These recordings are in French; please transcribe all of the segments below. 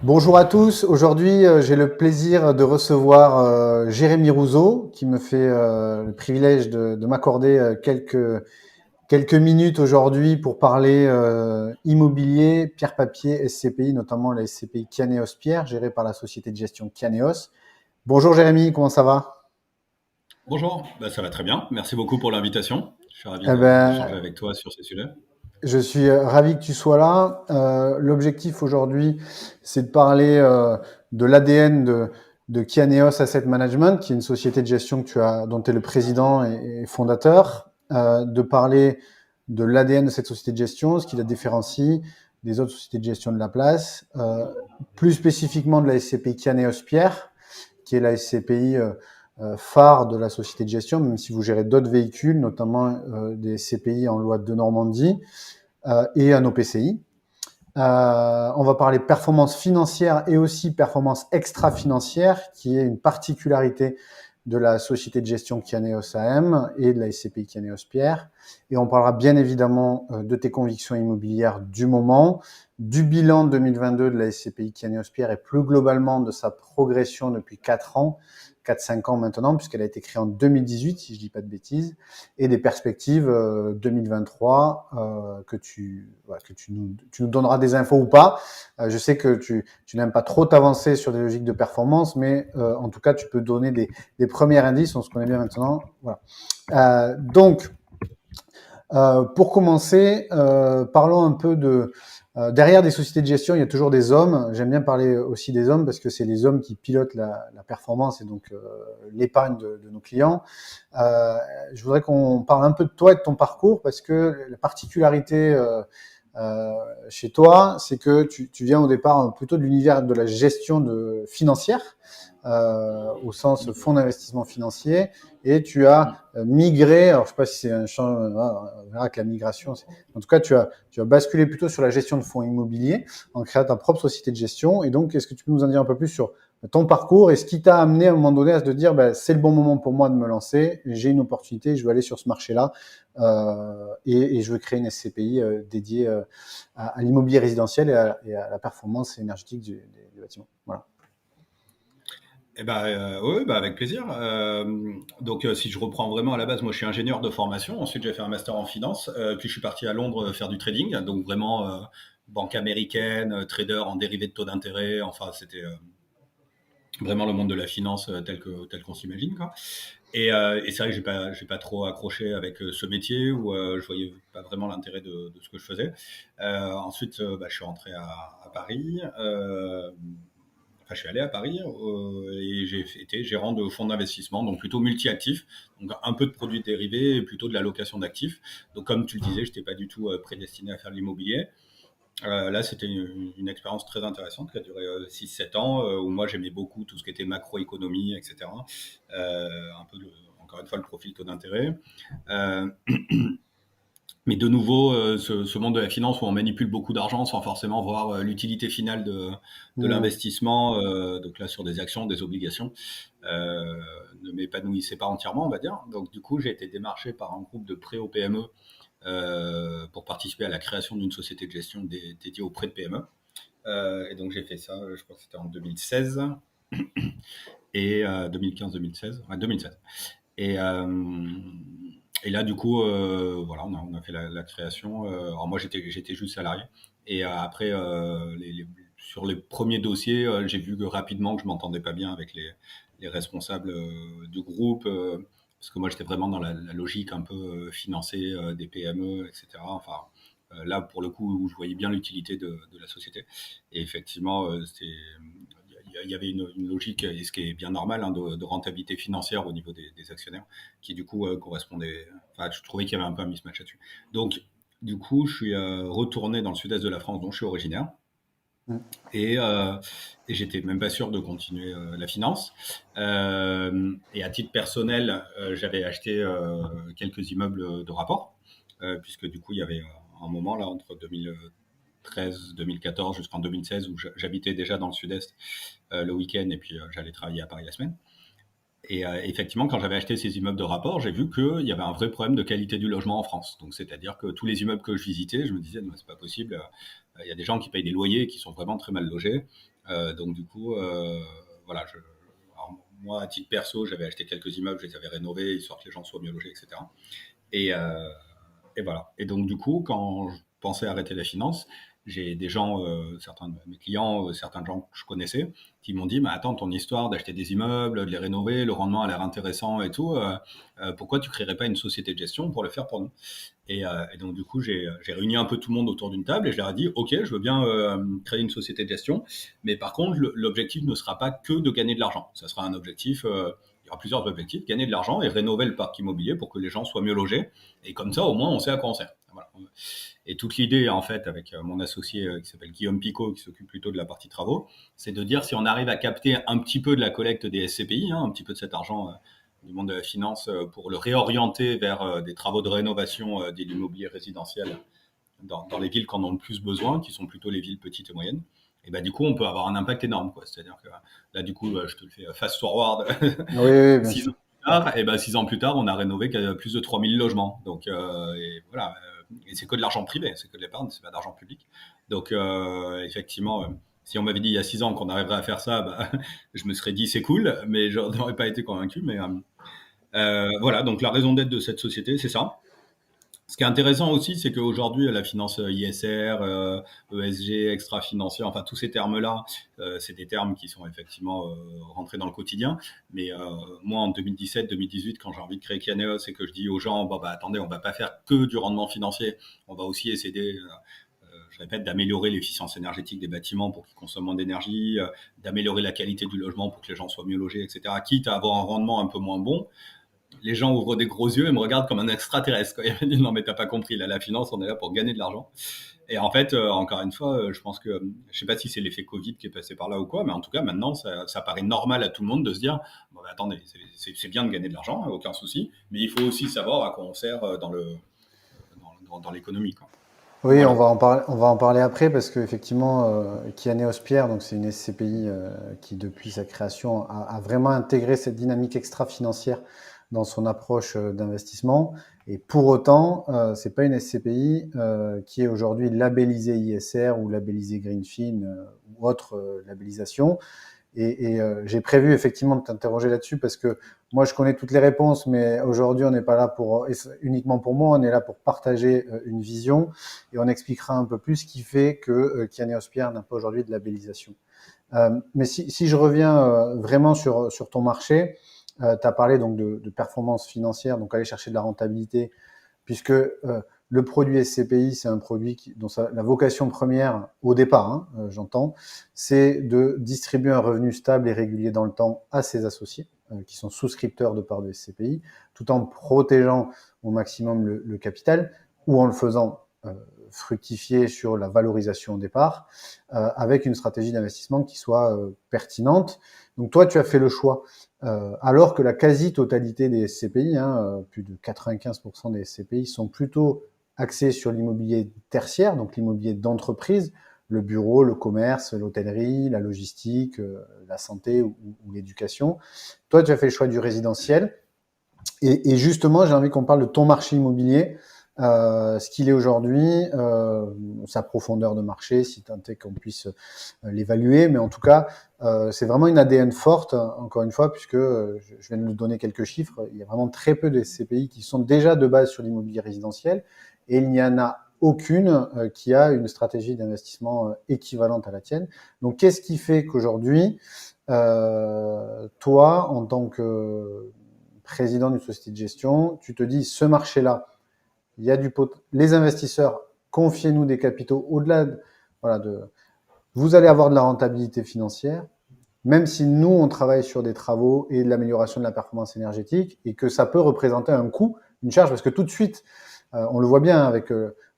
Bonjour à tous. Aujourd'hui, j'ai le plaisir de recevoir Jérémy Rouzeau, qui me fait le privilège de m'accorder quelques minutes aujourd'hui pour parler immobilier, pierre-papier, SCPI, notamment la SCPI Kianéos Pierre, gérée par la société de gestion Kianéos. Bonjour Jérémy, comment ça va? Bonjour, ça va très bien. Merci beaucoup pour l'invitation. Je suis ravi Eh d'échanger ben, avec toi sur ces sujets. je suis ravi que tu sois là. L'objectif aujourd'hui, c'est de parler de l'ADN de Kianeos Asset Management, qui est une société de gestion dont tu es le président et fondateur, de parler de l'ADN de cette société de gestion, ce qui la différencie des autres sociétés de gestion de la place, plus spécifiquement de la SCPI Kianeos Pierre, qui est la SCPI phare de la société de gestion, même si vous gérez d'autres véhicules, notamment des SCPI en loi de Normandie et un OPCI. On va parler performance financière et aussi performance extra-financière, qui est une particularité de la société de gestion Kianeos AM et de la SCPI Kianeos Pierre. Et on parlera bien évidemment de tes convictions immobilières du moment, du bilan 2022 de la SCPI Kianeos Pierre et plus globalement de sa progression depuis 4 ans, 4-5 ans maintenant, puisqu'elle a été créée en 2018, si je dis pas de bêtises, et des perspectives 2023 tu nous donneras des infos ou pas. Je sais que tu n'aimes pas trop t'avancer sur des logiques de performance, mais en tout cas, tu peux donner des premiers indices. On se connaît bien maintenant. Voilà. Pour commencer, parlons un peu de derrière des sociétés de gestion, il y a toujours des hommes. J'aime bien parler aussi des hommes parce que c'est les hommes qui pilotent la performance et donc l'épargne de nos clients. Je voudrais qu'on parle un peu de toi et de ton parcours parce que la particularité chez toi, c'est que tu viens au départ plutôt de l'univers de la gestion financière, au sens fonds d'investissement financier, et tu as migré, alors je ne sais pas si c'est un champ, on verra que la migration, en tout cas tu as basculé plutôt sur la gestion de fonds immobiliers en créant ta propre société de gestion. Et donc, est-ce que tu peux nous en dire un peu plus sur ton parcours et ce qui t'a amené à un moment donné à se dire c'est le bon moment pour moi de me lancer, j'ai une opportunité, je veux aller sur ce marché-là et je veux créer une SCPI dédiée à l'immobilier résidentiel et à la performance énergétique du bâtiment. Voilà. Oui, avec plaisir. Si je reprends vraiment à la base, moi je suis ingénieur de formation. Ensuite, j'ai fait un master en finance. Puis je suis parti à Londres faire du trading. Donc vraiment banque américaine, trader en dérivés de taux d'intérêt. Enfin, c'était vraiment le monde de la finance tel qu'on s'imagine, quoi. Et c'est vrai que j'ai pas trop accroché avec ce métier où je voyais pas vraiment l'intérêt de ce que je faisais. Ensuite, je suis rentré à Paris. Je suis allé à Paris et j'ai été gérant de fonds d'investissement, donc plutôt multi-actifs, donc un peu de produits dérivés et plutôt de la location d'actifs. Donc comme tu le disais, je n'étais pas du tout prédestiné à faire de l'immobilier. Là, c'était une expérience très intéressante qui a duré 6-7 ans, où moi j'aimais beaucoup tout ce qui était macroéconomie, etc. Un peu, encore une fois, le profil taux d'intérêt. Euh, mais de nouveau, ce monde de la finance où on manipule beaucoup d'argent sans forcément voir l'utilité finale de Mmh. l'investissement, donc là sur des actions, des obligations, euh, ne m'épanouissait pas entièrement, on va dire. Donc du coup, j'ai été démarché par un groupe de prêt aux PME pour participer à la création d'une société de gestion dédiée aux prêts de PME. Et donc j'ai fait ça, je crois que c'était en 2016 et 2015-2016, ouais, 2016. Et, euh, et là, du coup, voilà, on a fait la création. Alors moi, j'étais juste salarié. Et après, sur les premiers dossiers, j'ai vu que rapidement que je m'entendais pas bien avec les responsables du groupe, parce que moi, j'étais vraiment dans la logique un peu financée des PME, etc. Enfin, là, pour le coup, où je voyais bien l'utilité de la société. Et effectivement, il y avait une logique, et ce qui est bien normal, hein, de rentabilité financière au niveau des actionnaires, qui du coup correspondait. Enfin, je trouvais qu'il y avait un peu un mismatch là-dessus. Donc, du coup, je suis retourné dans le sud-est de la France, dont je suis originaire, Mmh. et, euh, et j'étais même pas sûr de continuer la finance. Et à titre personnel, j'avais acheté quelques immeubles de rapport, puisque du coup, il y avait un moment là entre 2013, 2014 jusqu'en 2016 où j'habitais déjà dans le sud-est le week-end et puis j'allais travailler à Paris la semaine. Et effectivement, quand j'avais acheté ces immeubles de rapport, j'ai vu qu'il y avait un vrai problème de qualité du logement en France. Donc, c'est-à-dire que tous les immeubles que je visitais, je me disais, non, c'est pas possible. Il y a des gens qui payent des loyers qui sont vraiment très mal logés. Donc du coup, voilà, alors, moi, à titre perso, j'avais acheté quelques immeubles, je les avais rénovés, histoire que les gens soient mieux logés, etc. Et, euh, et voilà. Et donc, du coup, quand je pensais arrêter la finance, j'ai des gens, certains de mes clients, certains gens que je connaissais, qui m'ont dit, mais attends, ton histoire d'acheter des immeubles, de les rénover, le rendement a l'air intéressant et tout, pourquoi tu créerais pas une société de gestion pour le faire pour nous? Et donc, du coup, j'ai réuni un peu tout le monde autour d'une table et je leur ai dit, OK, je veux bien créer une société de gestion, mais par contre, l'objectif ne sera pas que de gagner de l'argent. Ça sera un objectif, il y aura plusieurs objectifs, gagner de l'argent et rénover le parc immobilier pour que les gens soient mieux logés. Et comme ça, au moins, on sait à quoi on sert. Voilà. Et toute l'idée, en fait, avec mon associé qui s'appelle Guillaume Picot, qui s'occupe plutôt de la partie travaux, c'est de dire si on arrive à capter un petit peu de la collecte des SCPI, un petit peu de cet argent du monde de la finance pour le réorienter vers des travaux de rénovation de l'immobilier résidentiel dans les villes qui en ont le plus besoin, qui sont plutôt les villes petites et moyennes. Et ben, du coup, on peut avoir un impact énorme, quoi. C'est-à-dire que là, du coup, je te le fais fast forward. Oui, oui, bien 6 ans sûr. plus tard, et ben, 6 ans plus tard, on a rénové plus de 3000 logements. Donc, et voilà. Et c'est que de l'argent privé, c'est que de l'épargne, c'est pas d'argent public. Donc, effectivement, si on m'avait dit il y a 6 ans qu'on arriverait à faire ça, bah, je me serais dit c'est cool, mais je n'aurais pas été convaincu. Mais voilà, donc la raison d'être de cette société, c'est ça. Ce qui est intéressant aussi, c'est qu'aujourd'hui, la finance ISR, ESG, extra-financier, enfin tous ces termes-là, c'est des termes qui sont effectivement rentrés dans le quotidien. Mais moi, en 2017-2018, quand j'ai envie de créer Kianeos et que je dis aux gens, bah, attendez, on va pas faire que du rendement financier, on va aussi essayer, je répète, d'améliorer l'efficience énergétique des bâtiments pour qu'ils consomment moins d'énergie, d'améliorer la qualité du logement pour que les gens soient mieux logés, etc. Quitte à avoir un rendement un peu moins bon, les gens ouvrent des gros yeux et me regardent comme un extraterrestre. Ils me disent non mais t'as pas compris, là la finance on est là pour gagner de l'argent. Et en fait, encore une fois, je pense que je sais pas si c'est l'effet Covid qui est passé par là ou quoi, mais en tout cas maintenant ça paraît normal à tout le monde de se dire bon, bah, attendez, c'est bien de gagner de l'argent, aucun souci, mais il faut aussi savoir à quoi on sert dans l'économie, quoi. Oui, Voilà. on va en parler après parce qu'effectivement, Kianeos Pierre, donc c'est une SCPI qui, depuis sa création, a vraiment intégré cette dynamique extra-financière dans son approche d'investissement. Et pour autant, c'est pas une SCPI qui est aujourd'hui labellisée ISR ou labellisée Greenfin ou autre labellisation. Et j'ai prévu effectivement de t'interroger là-dessus parce que moi, je connais toutes les réponses, mais aujourd'hui, on n'est pas là pour uniquement pour moi, on est là pour partager une vision et on expliquera un peu plus ce qui fait que Kianeos Pierre n'a pas aujourd'hui de labellisation. Mais si je reviens vraiment sur ton marché, tu as parlé donc de performance financière, donc aller chercher de la rentabilité, puisque le produit SCPI, c'est un produit dont la vocation première, au départ, j'entends, c'est de distribuer un revenu stable et régulier dans le temps à ses associés, qui sont souscripteurs de parts de SCPI, tout en protégeant au maximum le capital, ou en le faisant fructifier sur la valorisation des parts, avec une stratégie d'investissement qui soit pertinente. Donc toi, tu as fait le choix alors que la quasi-totalité des SCPI, plus de 95% des SCPI, sont plutôt axés sur l'immobilier tertiaire, donc l'immobilier d'entreprise, le bureau, le commerce, l'hôtellerie, la logistique, la santé ou l'éducation. Toi, tu as fait le choix du résidentiel. Et justement, j'ai envie qu'on parle de ton marché immobilier, ce qu'il est aujourd'hui, sa profondeur de marché, si tant est qu'on puisse l'évaluer. Mais en tout cas, c'est vraiment une ADN forte, encore une fois, puisque je viens de nous donner quelques chiffres. Il y a vraiment très peu de SCPI qui sont déjà de base sur l'immobilier résidentiel, et il n'y en a aucune qui a une stratégie d'investissement équivalente à la tienne. Donc, qu'est-ce qui fait qu'aujourd'hui, toi, en tant que président d'une société de gestion, tu te dis ce marché-là, il y a les investisseurs, confiez-nous des capitaux au-delà voilà, vous allez avoir de la rentabilité financière, même si nous, on travaille sur des travaux et de l'amélioration de la performance énergétique et que ça peut représenter un coût, une charge, parce que tout de suite, on le voit bien avec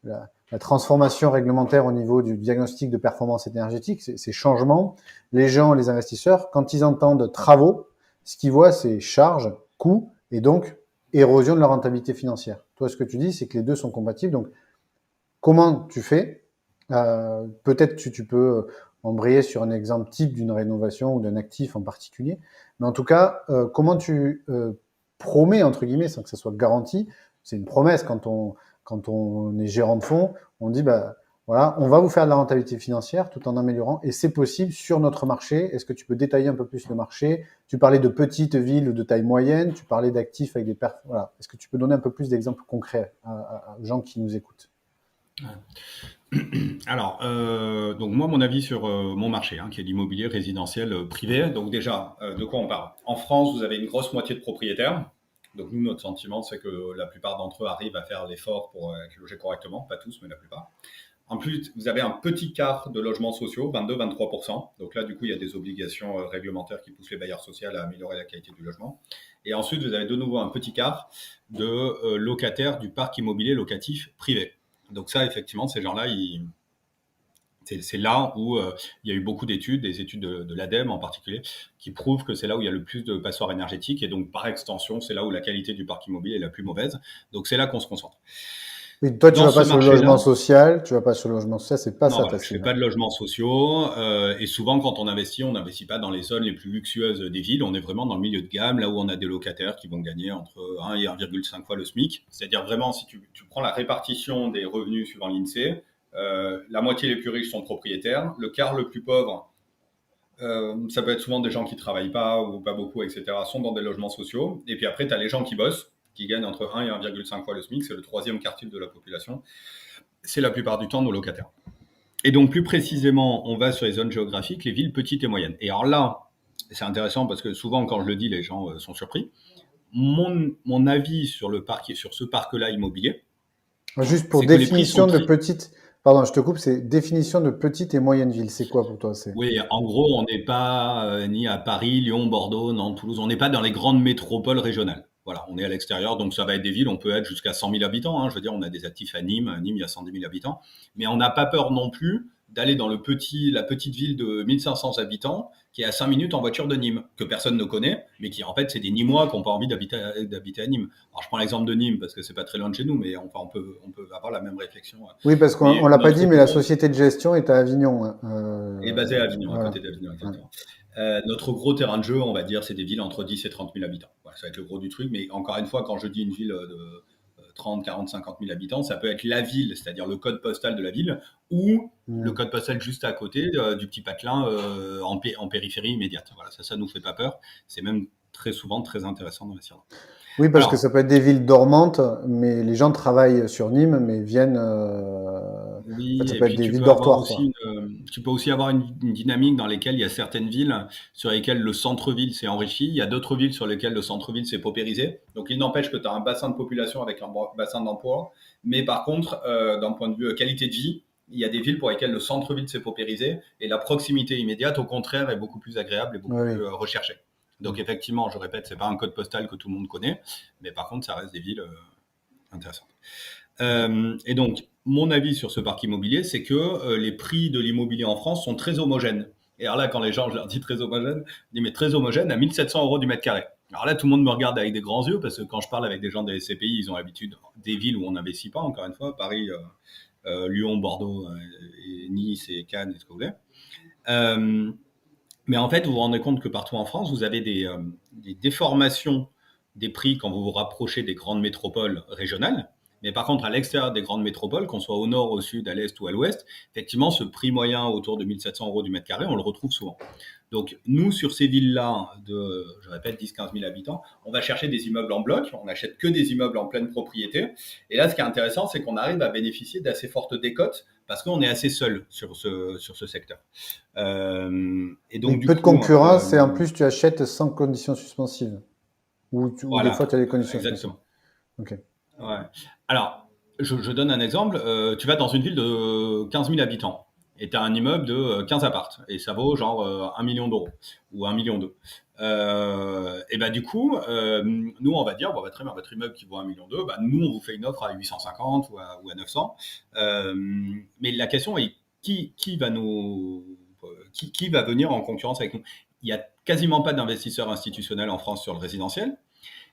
la transformation réglementaire au niveau du diagnostic de performance énergétique, ces changements, les gens, les investisseurs, quand ils entendent travaux, ce qu'ils voient, c'est charges, coûts et donc érosion de la rentabilité financière. Toi, ce que tu dis, c'est que les deux sont compatibles. Donc, comment tu fais peut-être que tu peux embrayer sur un exemple type d'une rénovation ou d'un actif en particulier. Mais en tout cas, comment tu promets, entre guillemets, sans que ça soit garanti, c'est une promesse quand on est gérant de fonds, on dit, bah, Voilà, on va vous faire de la rentabilité financière tout en améliorant, et c'est possible sur notre marché. Est-ce que tu peux détailler un peu plus le marché? Tu parlais de petites villes ou de taille moyenne, tu parlais d'actifs avec des perfs. Voilà. Est-ce que tu peux donner un peu plus d'exemples concrets aux gens qui nous écoutent? Alors, donc moi, mon avis sur mon marché, qui est l'immobilier résidentiel privé. Donc déjà, de quoi on parle? En France, vous avez une grosse moitié de propriétaires. Donc nous, notre sentiment, c'est que la plupart d'entre eux arrivent à faire l'effort pour être logés correctement. Pas tous, mais la plupart. En plus, vous avez un petit quart de logements sociaux, 22-23%. Donc là, du coup, il y a des obligations réglementaires qui poussent les bailleurs sociaux à améliorer la qualité du logement. Et ensuite, vous avez de nouveau un petit quart de locataires du parc immobilier locatif privé. Donc ça, effectivement, ces gens-là, c'est là où il y a eu beaucoup d'études, des études de l'ADEME en particulier, qui prouvent que c'est là où il y a le plus de passoires énergétiques et donc par extension, c'est là où la qualité du parc immobilier est la plus mauvaise. Donc c'est là qu'on se concentre. Oui, toi, tu Dans vas ce pas sur le logement marché-là, social, tu vas pas sur le logement social, c'est pas non, ça voilà, ta je fais cible. pas de logements sociaux et souvent quand on n'investit pas dans les zones les plus luxueuses des villes. On est vraiment dans le milieu de gamme, là où on a des locataires qui vont gagner entre 1 et 1,5 fois le SMIC. C'est-à-dire vraiment, si tu prends la répartition des revenus suivant l'INSEE, la moitié les plus riches sont propriétaires, le quart le plus pauvre, ça peut être souvent des gens qui travaillent pas ou pas beaucoup, etc., sont dans des logements sociaux. Et puis après, tu as les gens qui bossent, qui gagnent entre 1 et 1,5 fois le SMIC, c'est le troisième quartile de la population. C'est la plupart du temps nos locataires. Et donc, plus précisément, on va sur les zones géographiques, les villes petites et moyennes. Et alors là, c'est intéressant parce que souvent, quand je le dis, les gens sont surpris. Mon avis sur le parc, sur ce parc-là immobilier, Juste pour c'est que les prix sont définition de très. petite, pardon, je te coupe, c'est définition de petite et moyenne ville. C'est quoi pour toi? C'est Oui, en gros, on n'est pas ni à Paris, Lyon, Bordeaux, Nantes, Toulouse. On n'est pas dans les grandes métropoles régionales. Voilà, on est à l'extérieur, donc ça va être des villes. On peut être jusqu'à 100 000 habitants. Je veux dire, on a des actifs à Nîmes. À Nîmes, il y a 110 000 habitants. Mais on n'a pas peur non plus d'aller dans la petite ville de 1500 habitants qui est à 5 minutes en voiture de Nîmes, que personne ne connaît, mais qui en fait, c'est des Nîmois qui n'ont pas envie d'habiter à Nîmes. Alors, je prends l'exemple de Nîmes parce que c'est pas très loin de chez nous, mais enfin, on peut avoir la même réflexion. Oui, parce qu'on Mais l'a pas notre dit, mais la gros société de gestion est à Avignon, hein. est basé à Avignon, à Voilà. côté d'Avignon, Ouais. exactement. Notre gros terrain de jeu, on va dire, c'est des villes entre 10 et 30 000 habitants. Voilà, ça va être le gros du truc. Mais encore une fois, quand je dis une ville de 30, 40, 50 000 habitants, ça peut être la ville, c'est-à-dire le code postal de la ville, ou le Mm. code postal juste à côté du petit patelin en périphérie immédiate. Voilà, ça nous fait pas peur. C'est même très souvent très intéressant d'investir. Oui, parce que ça Alors, peut être des villes dormantes, mais les gens travaillent sur Nîmes, mais viennent. En fait, oui, ça et peut être puis des villes dortoirs, quoi. tu peux aussi avoir une dynamique dans lesquelles il y a certaines villes sur lesquelles le centre-ville s'est enrichi. Il y a d'autres villes sur lesquelles le centre-ville s'est paupérisé. Donc, il n'empêche que tu as un bassin de population avec un bassin d'emploi. Mais par contre, d'un point de vue qualité de vie, il y a des villes pour lesquelles le centre-ville s'est paupérisé et la proximité immédiate, au contraire, est beaucoup plus agréable et beaucoup Oui, oui. plus recherchée. Donc, effectivement, je répète, c'est pas un code postal que tout le monde connaît, mais par contre, ça reste des villes intéressantes. Et donc, mon avis sur ce parc immobilier, c'est que les prix de l'immobilier en France sont très homogènes. Et alors là, quand les gens, je leur dis très homogène, je dis mais très homogène à 1700 euros du mètre carré. Alors là, tout le monde me regarde avec des grands yeux parce que quand je parle avec des gens des SCPI, ils ont l'habitude des villes où on n'investit pas, encore une fois, Paris, Lyon, Bordeaux, et Nice et Cannes, et ce que vous voulez. Euh, mais en fait, vous vous rendez compte que partout en France, vous avez des déformations des prix quand vous vous rapprochez des grandes métropoles régionales. Mais par contre, à l'extérieur des grandes métropoles, qu'on soit au nord, au sud, à l'est ou à l'ouest, effectivement, ce prix moyen autour de 1700 euros du mètre carré, on le retrouve souvent. Donc, nous, sur ces villes-là, je répète, 10-15 000 habitants, on va chercher des immeubles en bloc, on n'achète que des immeubles en pleine propriété. Et là, ce qui est intéressant, c'est qu'on arrive à bénéficier d'assez fortes décotes parce qu'on est assez seul sur ce secteur. Et Oui, donc, du peu de coup, concurrence et en plus, tu achètes sans conditions suspensives. Ou des fois, voilà, tu as des conditions suspensives. exactement. Ok. Ouais. Alors, je donne un exemple. Tu vas dans une ville de 15 000 habitants et tu as un immeuble de 15 appartes et ça vaut genre 1 million d'euros ou 1 million d'euros. Et bah du coup, nous on va dire, bon, bah, très bien, votre immeuble qui vaut 1 million d'euros, bah, nous on vous fait une offre à 850 ou à 900. Euh, mais la question est qui va qui va venir en concurrence avec nous? Il y a quasiment pas d'investisseurs institutionnels en France sur le résidentiel.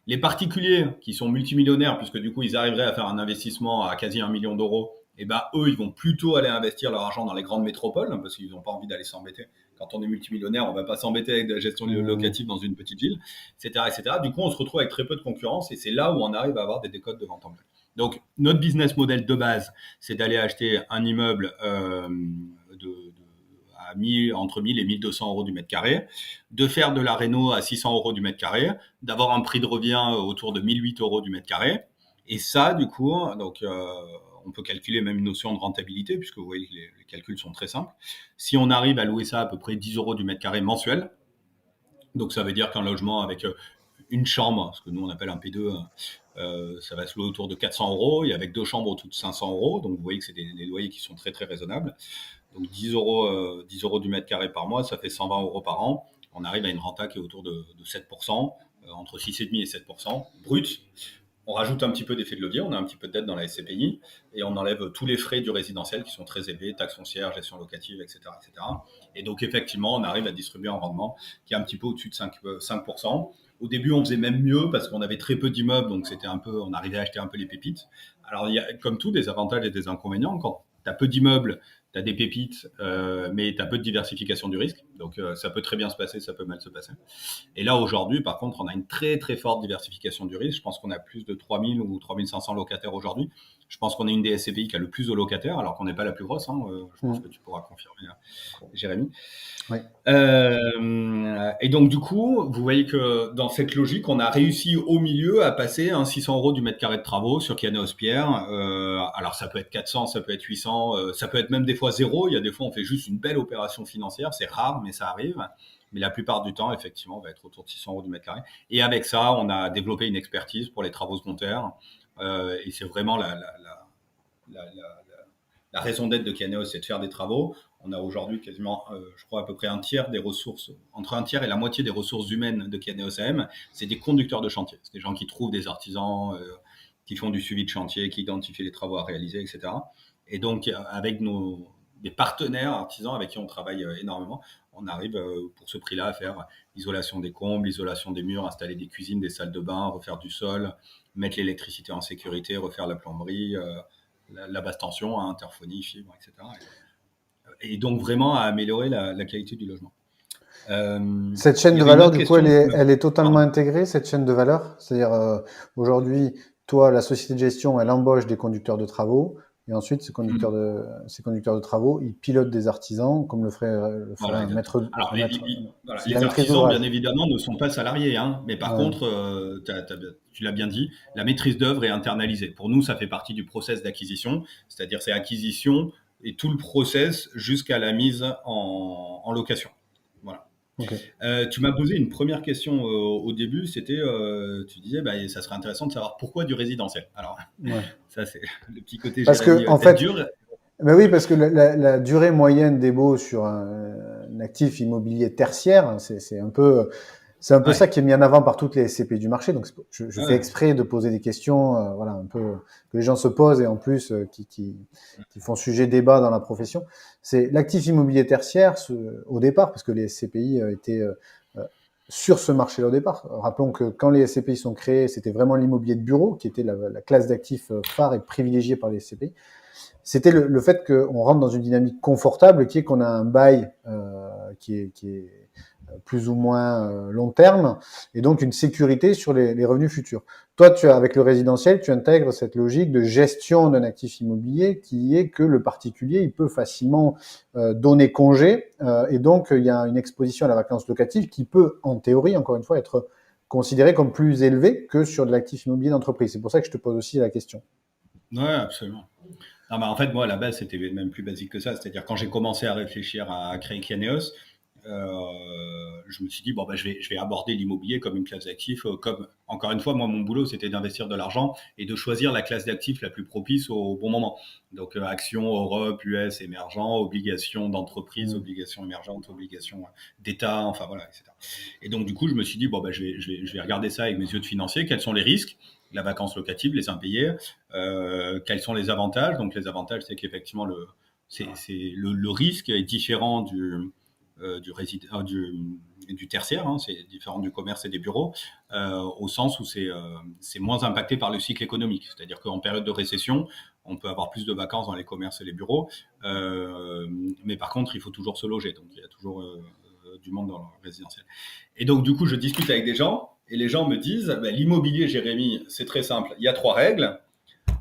Les particuliers qui sont multimillionnaires, puisque du coup ils arriveraient à faire un investissement à quasi 1 million d'euros, et ben eux ils vont plutôt aller investir leur argent dans les grandes métropoles parce qu'ils n'ont pas envie d'aller s'embêter. Quand on est multimillionnaire, on ne va pas s'embêter avec de la gestion Mmh. locative dans une petite ville, etc., etc. Du coup, on se retrouve avec très peu de concurrence et c'est là où on arrive à avoir des décotes de vente en bloc. Donc, notre business model de base, c'est d'aller acheter un immeuble entre 1000 et 1200 euros du mètre carré, de faire de la réno à 600 euros du mètre carré, d'avoir un prix de revient autour de 1008 euros du mètre carré. Et ça, du coup, donc, on peut calculer même une notion de rentabilité, puisque vous voyez que les calculs sont très simples. Si on arrive à louer ça à peu près 10 euros du mètre carré mensuel, donc ça veut dire qu'un logement avec une chambre, ce que nous on appelle un P2, ça va se louer autour de 400 euros, et avec 2 chambres autour de 500 euros. Donc vous voyez que c'est des loyers qui sont très très raisonnables. Donc 10 euros du mètre carré par mois, ça fait 120 euros par an. On arrive à une renta qui est autour de 7%, entre 6,5 et 7% brut. On rajoute un petit peu d'effet de levier, on a un petit peu de dette dans la SCPI, et on enlève tous les frais du résidentiel qui sont très élevés, taxes foncières, gestion locative, etc., etc. Et donc effectivement, on arrive à distribuer un rendement qui est un petit peu au-dessus de 5%. Au début, on faisait même mieux parce qu'on avait très peu d'immeubles, donc on arrivait à acheter un peu les pépites. Alors il y a, comme tout, des avantages et des inconvénients. Quand tu as peu d'immeubles, tu as des pépites, mais tu as peu de diversification du risque. Donc ça peut très bien se passer, ça peut mal se passer. Et là, aujourd'hui, par contre, on a une très très forte diversification du risque. Je pense qu'on a plus de 3000 ou 3500 locataires aujourd'hui. Je pense qu'on est une des SCPI qui a le plus de locataires, alors qu'on n'est pas la plus grosse. Je pense que tu pourras confirmer, Jérémy. Oui. Et donc, du coup, vous voyez que dans cette logique, on a réussi au milieu à passer 600 euros du mètre carré de travaux sur Kianéos Pierre. Alors, ça peut être 400, ça peut être 800, ça peut être même des fois zéro. Il y a des fois, on fait juste une belle opération financière. C'est rare, mais ça arrive. Mais la plupart du temps, effectivement, on va être autour de 600 euros du mètre carré. Et avec ça, on a développé une expertise pour les travaux secondaires. Et c'est vraiment la raison d'être de Kianéos, c'est de faire des travaux. On a aujourd'hui quasiment, je crois, à peu près un tiers des ressources, entre un tiers et la moitié des ressources humaines de Kianéos AM, c'est des conducteurs de chantier. C'est des gens qui trouvent des artisans, qui font du suivi de chantier, qui identifient les travaux à réaliser, etc. Et donc, avec des partenaires artisans avec qui on travaille énormément, on arrive pour ce prix-là à faire l'isolation des combles, l'isolation des murs, installer des cuisines, des salles de bain, refaire du sol, mettre l'électricité en sécurité, refaire la plomberie, la basse tension, interphonie, fibre, etc. Et donc vraiment à améliorer la qualité du logement. Cette chaîne de valeur, du coup, elle est totalement intégrée, cette chaîne de valeur. C'est-à-dire, aujourd'hui, toi, la société de gestion, elle embauche des conducteurs de travaux. Et ensuite, ces conducteurs de travaux, ils pilotent des artisans, comme le ferait un maître. Alors, les artisans, bien évidemment, ne sont pas salariés. Mais par contre, tu l'as bien dit, la maîtrise d'œuvre est internalisée. Pour nous, ça fait partie du process d'acquisition. C'est-à-dire, c'est acquisition et tout le process jusqu'à la mise en location. Voilà. Okay. Tu m'as posé une première question au début, c'était, tu disais, ça serait intéressant de savoir pourquoi du résidentiel. Alors, ça c'est le petit côté parce Jérémy, que, en fait, dur. Oui, parce que la durée moyenne des baux sur un actif immobilier tertiaire, c'est un peu ça qui est mis en avant par toutes les SCPI du marché. Donc, je fais exprès de poser des questions, voilà, un peu que les gens se posent et en plus qui font sujet débat dans la profession. C'est l'actif immobilier tertiaire au départ, parce que les SCPI étaient sur ce marché-là au départ. Rappelons que quand les SCPI sont créés, c'était vraiment l'immobilier de bureau qui était la classe d'actifs phare et privilégiée par les SCPI. C'était le fait qu'on rentre dans une dynamique confortable, qui est qu'on a un bail qui est plus ou moins long terme, et donc une sécurité sur les revenus futurs. Toi, avec le résidentiel, tu intègres cette logique de gestion d'un actif immobilier qui est que le particulier, il peut facilement donner congé, et donc il y a une exposition à la vacance locative qui peut, en théorie, encore une fois, être considérée comme plus élevée que sur de l'actif immobilier d'entreprise. C'est pour ça que je te pose aussi la question. Oui, absolument. Non, en fait, moi, à la base, c'était même plus basique que ça. C'est-à-dire, quand j'ai commencé à réfléchir à créer Kianéos, je me suis dit, je vais aborder l'immobilier comme une classe d'actifs. Encore une fois, moi, mon boulot, c'était d'investir de l'argent et de choisir la classe d'actifs la plus propice au bon moment. Donc, actions Europe, US, émergents, obligations d'entreprise, obligations émergentes, obligations d'État, enfin voilà, etc. Et donc, du coup, je me suis dit, je vais regarder ça avec mes yeux de financier. Quels sont les risques ? La vacance locative, les impayés, quels sont les avantages? Donc les avantages, c'est qu'effectivement le risque est différent du tertiaire, c'est différent du commerce et des bureaux, au sens où c'est moins impacté par le cycle économique. C'est-à-dire qu'en période de récession, on peut avoir plus de vacances dans les commerces et les bureaux, mais par contre, il faut toujours se loger. Donc il y a toujours du monde dans le résidentiel. Et donc du coup, je discute avec des gens. Et les gens me disent, l'immobilier, Jérémy, c'est très simple. Il y a 3 règles.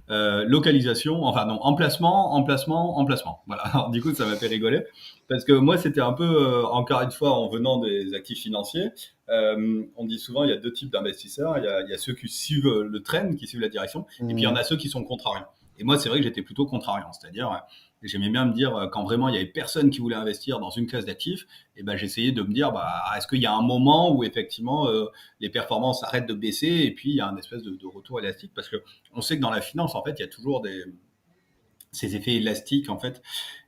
localisation, enfin non, emplacement, emplacement, emplacement. Voilà. Alors, du coup, ça m'a fait rigoler parce que moi, c'était un peu, encore une fois, en venant des actifs financiers, on dit souvent il y a deux types d'investisseurs. Il y a ceux qui suivent le trend, qui suivent la direction, et puis il y en a ceux qui sont contrariants. Et moi, c'est vrai que j'étais plutôt contrariant, c'est-à-dire j'aimais bien me dire quand vraiment il y avait personne qui voulait investir dans une classe d'actifs, et ben j'essayais de me dire est-ce qu'il y a un moment où effectivement les performances arrêtent de baisser et puis il y a un espèce de retour élastique parce que on sait que dans la finance en fait il y a toujours ces effets élastiques en fait.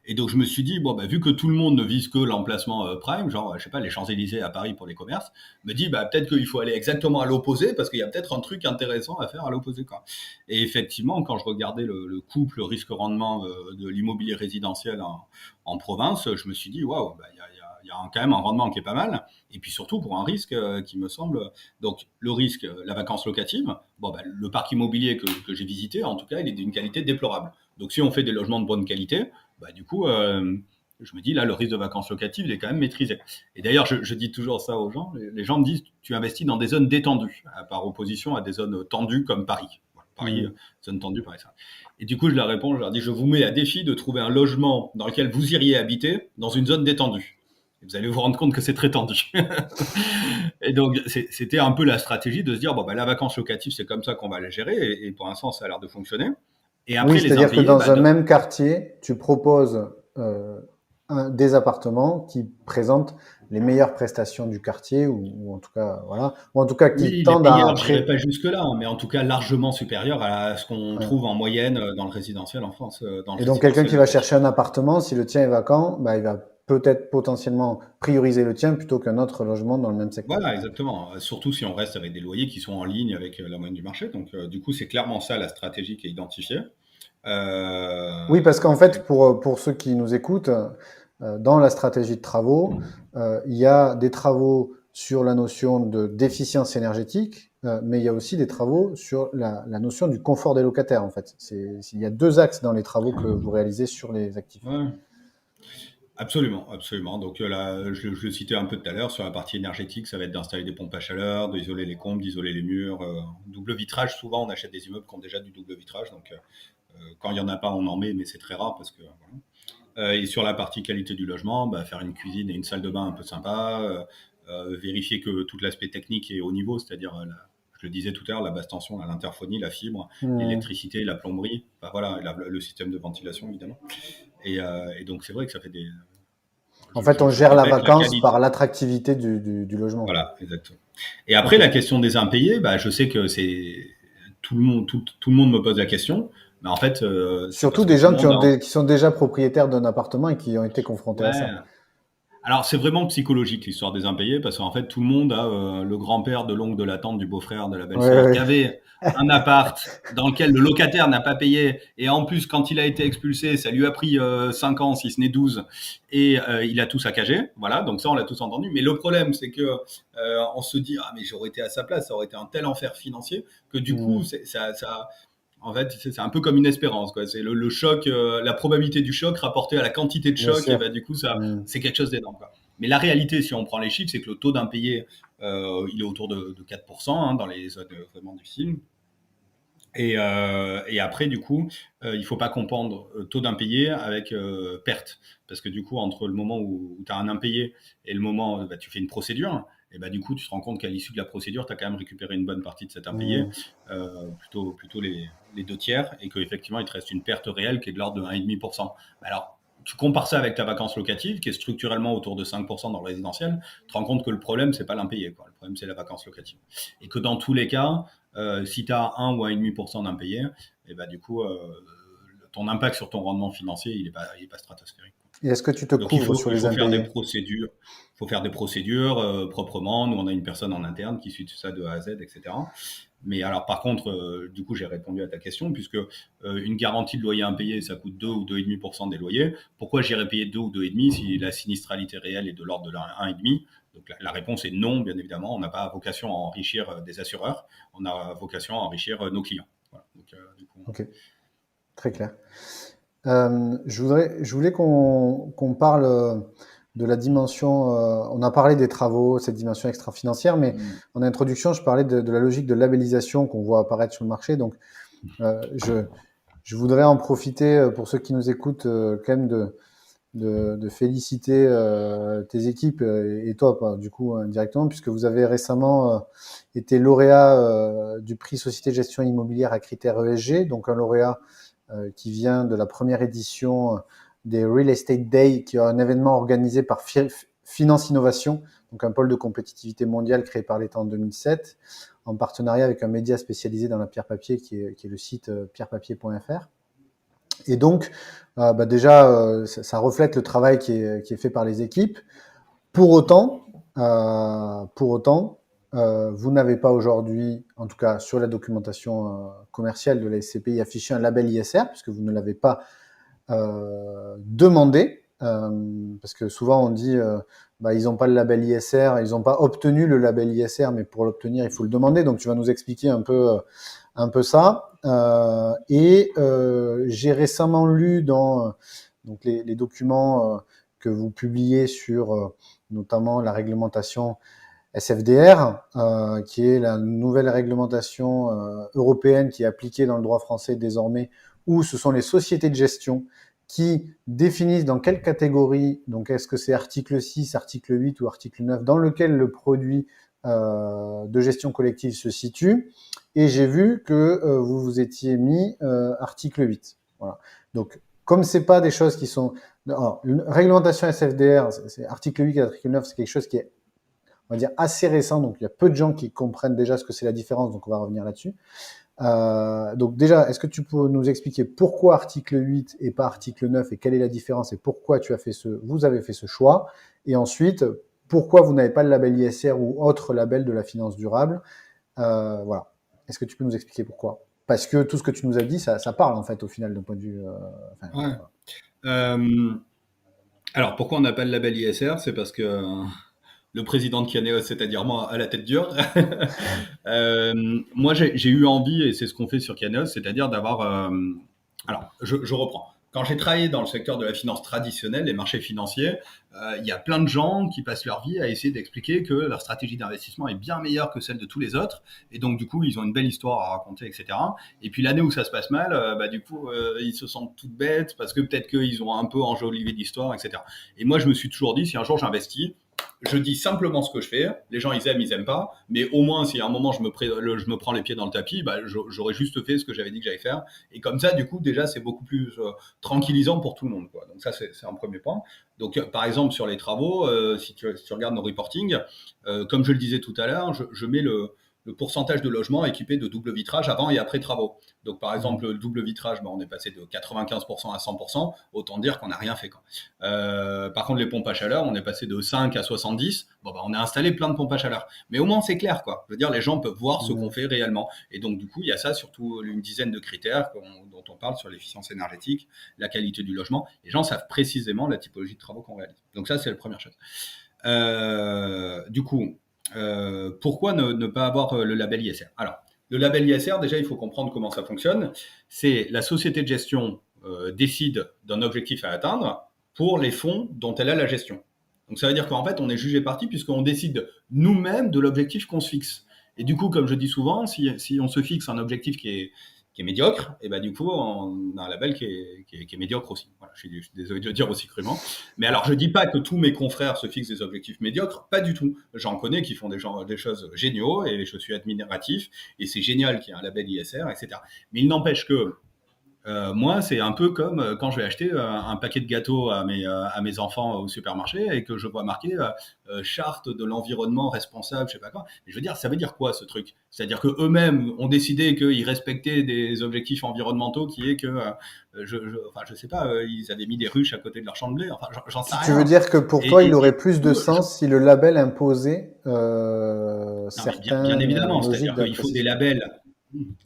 Et donc je me suis dit vu que tout le monde ne vise que l'emplacement prime, genre je sais pas les Champs-Élysées à Paris pour les commerces, me dit peut-être qu'il faut aller exactement à l'opposé parce qu'il y a peut-être un truc intéressant à faire à l'opposé quoi. Et effectivement quand je regardais le couple risque-rendement de l'immobilier résidentiel en province, je me suis dit waouh, il y a quand même un rendement qui est pas mal. Et puis surtout pour un risque qui me semble. Donc le risque, la vacance locative, le parc immobilier que j'ai visité, en tout cas, il est d'une qualité déplorable. Donc si on fait des logements de bonne qualité, du coup, je me dis là, le risque de vacances locatives, il est quand même maîtrisé. Et d'ailleurs, je dis toujours ça aux gens. Les gens me disent, tu investis dans des zones détendues, par opposition à des zones tendues comme Paris. Voilà, Paris, zone tendue, Paris. Ça. Et du coup, je leur réponds, je leur dis, je vous mets à défi de trouver un logement dans lequel vous iriez habiter dans une zone détendue. Et vous allez vous rendre compte que c'est très tendu. Et donc, c'était un peu la stratégie de se dire, la vacance locative, c'est comme ça qu'on va la gérer. Et pour l'instant, ça a l'air de fonctionner. Et après, Oui, les c'est-à-dire que impayés, dans un même quartier, tu proposes des appartements qui présentent les meilleures prestations du quartier, ou en tout cas, voilà, ou en tout cas qui oui, les tendent à meilleurs, je n'irai pas jusque-là, hein, mais en tout cas largement supérieurs à ce qu'on ouais. trouve en moyenne dans le résidentiel en France, dans le Et donc, quelqu'un résidentiel qui va locatif. chercher un appartement, si le tien est vacant, il va peut-être potentiellement prioriser le tien plutôt qu'un autre logement dans le même secteur. Voilà, exactement. Surtout si on reste avec des loyers qui sont en ligne avec la moyenne du marché. Donc, du coup, c'est clairement ça la stratégie qui est identifiée. Oui, parce qu'en Et- fait, pour ceux qui nous écoutent, dans la stratégie de travaux, il y a des travaux sur la notion de d'efficience énergétique, mais il y a aussi des travaux sur la notion du confort des locataires, en fait. Il y a deux axes dans les travaux que vous réalisez sur les actifs. ouais. Absolument, absolument. Donc là, je le citais un peu tout à l'heure, sur la partie énergétique, ça va être d'installer des pompes à chaleur, d'isoler les combles, d'isoler les murs. Double vitrage, souvent on achète des immeubles qui ont déjà du double vitrage. Donc quand il n'y en a pas, on en met, mais c'est très rare parce que voilà. Et sur la partie qualité du logement, faire une cuisine et une salle de bain un peu sympa, vérifier que tout l'aspect technique est au niveau, c'est-à-dire, je le disais tout à l'heure, la basse tension, l'interphonie, la fibre, Mmh. l'électricité, la plomberie, voilà, le système de ventilation évidemment. Et donc c'est vrai que ça fait des. En fait, on Je gère la répète la vacance qualité. par l'attractivité du logement, quoi. Voilà, exactement. Et après Ok. la question des impayés, je sais que c'est tout le monde me pose la question, mais en fait c'est Surtout parce que des tout gens le monde a. qui sont déjà propriétaires d'un appartement et qui ont été confrontés à Ouais. ça. Alors c'est vraiment psychologique l'histoire des impayés parce qu'en fait tout le monde a le grand-père de l'oncle de la tante du beau-frère de la Ouais, belle-sœur qui ouais. avait un appart dans lequel le locataire n'a pas payé et en plus quand il a été expulsé ça lui a pris 5 ans si ce n'est 12 et il a tout saccagé, voilà, donc ça on l'a tous entendu, mais le problème c'est que on se dit ah mais j'aurais été à sa place, ça aurait été un tel enfer financier que du coup Mmh. ça en fait, c'est un peu comme une espérance, quoi. C'est le choc, la probabilité du choc rapportée à la quantité de Bien choc, et sûr. du coup, ça, Mmh. c'est quelque chose d'énorme, quoi. Mais la réalité, si on prend les chiffres, c'est que le taux d'impayé, il est autour de 4% hein, dans les zones vraiment difficiles. Et après, du coup, il faut pas confondre taux d'impayé avec perte. Parce que du coup, entre le moment où tu as un impayé et le moment où tu fais une procédure, et du coup, tu te rends compte qu'à l'issue de la procédure, tu as quand même récupéré une bonne partie de cet impayé, Mmh. plutôt les deux tiers, et qu'effectivement, il te reste une perte réelle qui est de l'ordre de 1,5%. Alors, tu compares ça avec ta vacance locative, qui est structurellement autour de 5% dans le résidentiel, tu te rends compte que le problème, c'est pas l'impayé, quoi. Le problème, c'est la vacance locative. Et que dans tous les cas, si tu as 1 ou 1,5% d'impayé, et du coup, ton impact sur ton rendement financier, il est pas stratosphérique. Et est-ce que tu te Donc il couvres faut, sur il les faut faire des impayés? procédures, proprement. Nous, on a une personne en interne qui suit tout ça de A à Z, etc. Mais alors, par contre, du coup, j'ai répondu à ta question, puisque une garantie de loyer impayé, ça coûte 2 ou 2,5% des loyers. Pourquoi j'irais payer 2 ou 2,5 si la sinistralité réelle est de l'ordre de 1,5? Donc la réponse est non, bien évidemment. On n'a pas vocation à enrichir des assureurs, on a vocation à enrichir nos clients. Voilà. Donc, du coup, Ok, très clair. Je voulais qu'on parle de la dimension. On a parlé des travaux, cette dimension extra-financière, mais mm, en introduction, je parlais de la logique de labellisation qu'on voit apparaître sur le marché. Donc, Je voudrais en profiter pour ceux qui nous écoutent quand même de féliciter tes équipes et toi, du coup, directement, puisque vous avez récemment été lauréat du prix Société de gestion immobilière à critères ESG, donc un lauréat qui vient de la première édition des Real Estate Day, qui est un événement organisé par Finance Innovation, donc un pôle de compétitivité mondiale créé par l'État en 2007, en partenariat avec un média spécialisé dans la pierre papier qui est le site pierrepapier.fr. Et donc, déjà, ça reflète le travail qui est fait par les équipes. Pour autant, vous n'avez pas aujourd'hui, en tout cas sur la documentation commerciale de la SCPI, affiché un label ISR, puisque vous ne l'avez pas demandé. Parce que souvent on dit ils n'ont pas le label ISR, ils n'ont pas obtenu le label ISR, mais pour l'obtenir, il faut le demander. Donc tu vas nous expliquer un peu ça. J'ai récemment lu dans donc les documents que vous publiez sur notamment la réglementation SFDR, qui est la nouvelle réglementation européenne qui est appliquée dans le droit français désormais, où ce sont les sociétés de gestion qui définissent dans quelle catégorie, donc est-ce que c'est article 6, article 8 ou article 9, dans lequel le produit de gestion collective se situe. Et j'ai vu que vous vous étiez mis article 8. Voilà. Donc, comme c'est pas des choses qui sont... Alors, réglementation SFDR, c'est article 8 et article 9, c'est quelque chose qui est, on va dire, assez récent. Donc, il y a peu de gens qui comprennent déjà ce que c'est la différence. Donc, on va revenir là-dessus. Donc déjà, est-ce que tu peux nous expliquer pourquoi article 8 et pas article 9 et quelle est la différence et pourquoi vous avez fait ce choix? Et ensuite, pourquoi vous n'avez pas le label ISR ou autre label de la finance durable? Voilà. Est-ce que tu peux nous expliquer pourquoi? Parce que tout ce que tu nous as dit, ça parle en fait au final d'un point de vue. Ouais. Alors, pourquoi on n'a pas le label ISR? C'est parce que le président de Kianéos, c'est-à-dire moi, a la tête dure. Moi, j'ai eu envie, et c'est ce qu'on fait sur Kianéos, c'est-à-dire d'avoir... alors, je reprends. Quand j'ai travaillé dans le secteur de la finance traditionnelle, les marchés financiers, il y a plein de gens qui passent leur vie à essayer d'expliquer que leur stratégie d'investissement est bien meilleure que celle de tous les autres. Et donc, du coup, ils ont une belle histoire à raconter, etc. Et puis, l'année où ça se passe mal, du coup, ils se sentent toutes bêtes parce que peut-être qu'ils ont un peu enjolivé l'histoire, etc. Et moi, je me suis toujours dit, si un jour j'investis, je dis simplement ce que je fais. Les gens, ils aiment pas. Mais au moins, si à un moment, je me prends les pieds dans le tapis, j'aurais juste fait ce que j'avais dit que j'allais faire. Et comme ça, du coup, déjà, c'est beaucoup plus tranquillisant pour tout le monde, quoi. Donc ça, c'est un premier point. Donc, par exemple, sur les travaux, si tu regardes nos reportings, comme je le disais tout à l'heure, je mets le pourcentage de logements équipés de double vitrage avant et après travaux. Donc, par exemple, le double vitrage, on est passé de 95% à 100%. Autant dire qu'on n'a rien fait, quoi. Par contre, les pompes à chaleur, on est passé de 5 à 70. On a installé plein de pompes à chaleur. Mais au moins, c'est clair, quoi. Je veux dire, les gens peuvent voir ce qu'on fait réellement. Et donc, du coup, il y a ça, surtout une dizaine de critères dont on parle sur l'efficience énergétique, la qualité du logement. Les gens savent précisément la typologie de travaux qu'on réalise. Donc ça, c'est la première chose. Du coup, pourquoi ne pas avoir le label ISR? Alors, le label ISR, déjà, il faut comprendre comment ça fonctionne. C'est la société de gestion décide d'un objectif à atteindre pour les fonds dont elle a la gestion. Donc, ça veut dire qu'en fait, on est jugé parti puisqu'on décide nous-mêmes de l'objectif qu'on se fixe. Et du coup, comme je dis souvent, si on se fixe un objectif qui est médiocre, et du coup, on a un label qui est médiocre aussi. Voilà, je suis désolé de le dire aussi crûment. Mais alors, je dis pas que tous mes confrères se fixent des objectifs médiocres, pas du tout. J'en connais qui font des choses géniaux et je suis admiratif. Et c'est génial qu'il y ait un label ISR, etc. Mais il n'empêche que moi, c'est un peu comme quand je vais acheter un paquet de gâteaux à mes enfants au supermarché et que je vois marqué charte de l'environnement responsable, je sais pas quoi. Mais je veux dire, ça veut dire quoi ce truc? C'est-à-dire que eux-mêmes ont décidé qu'ils respectaient des objectifs environnementaux qui est que, je sais pas, ils avaient mis des ruches à côté de leur champ de blé. Enfin, j'en sais Tu veux rien. dire que pour toi, il aurait plus de sens si le label imposait non, mais bien certaines évidemment, logiques c'est-à-dire qu'il faut des d'appréciation? labels.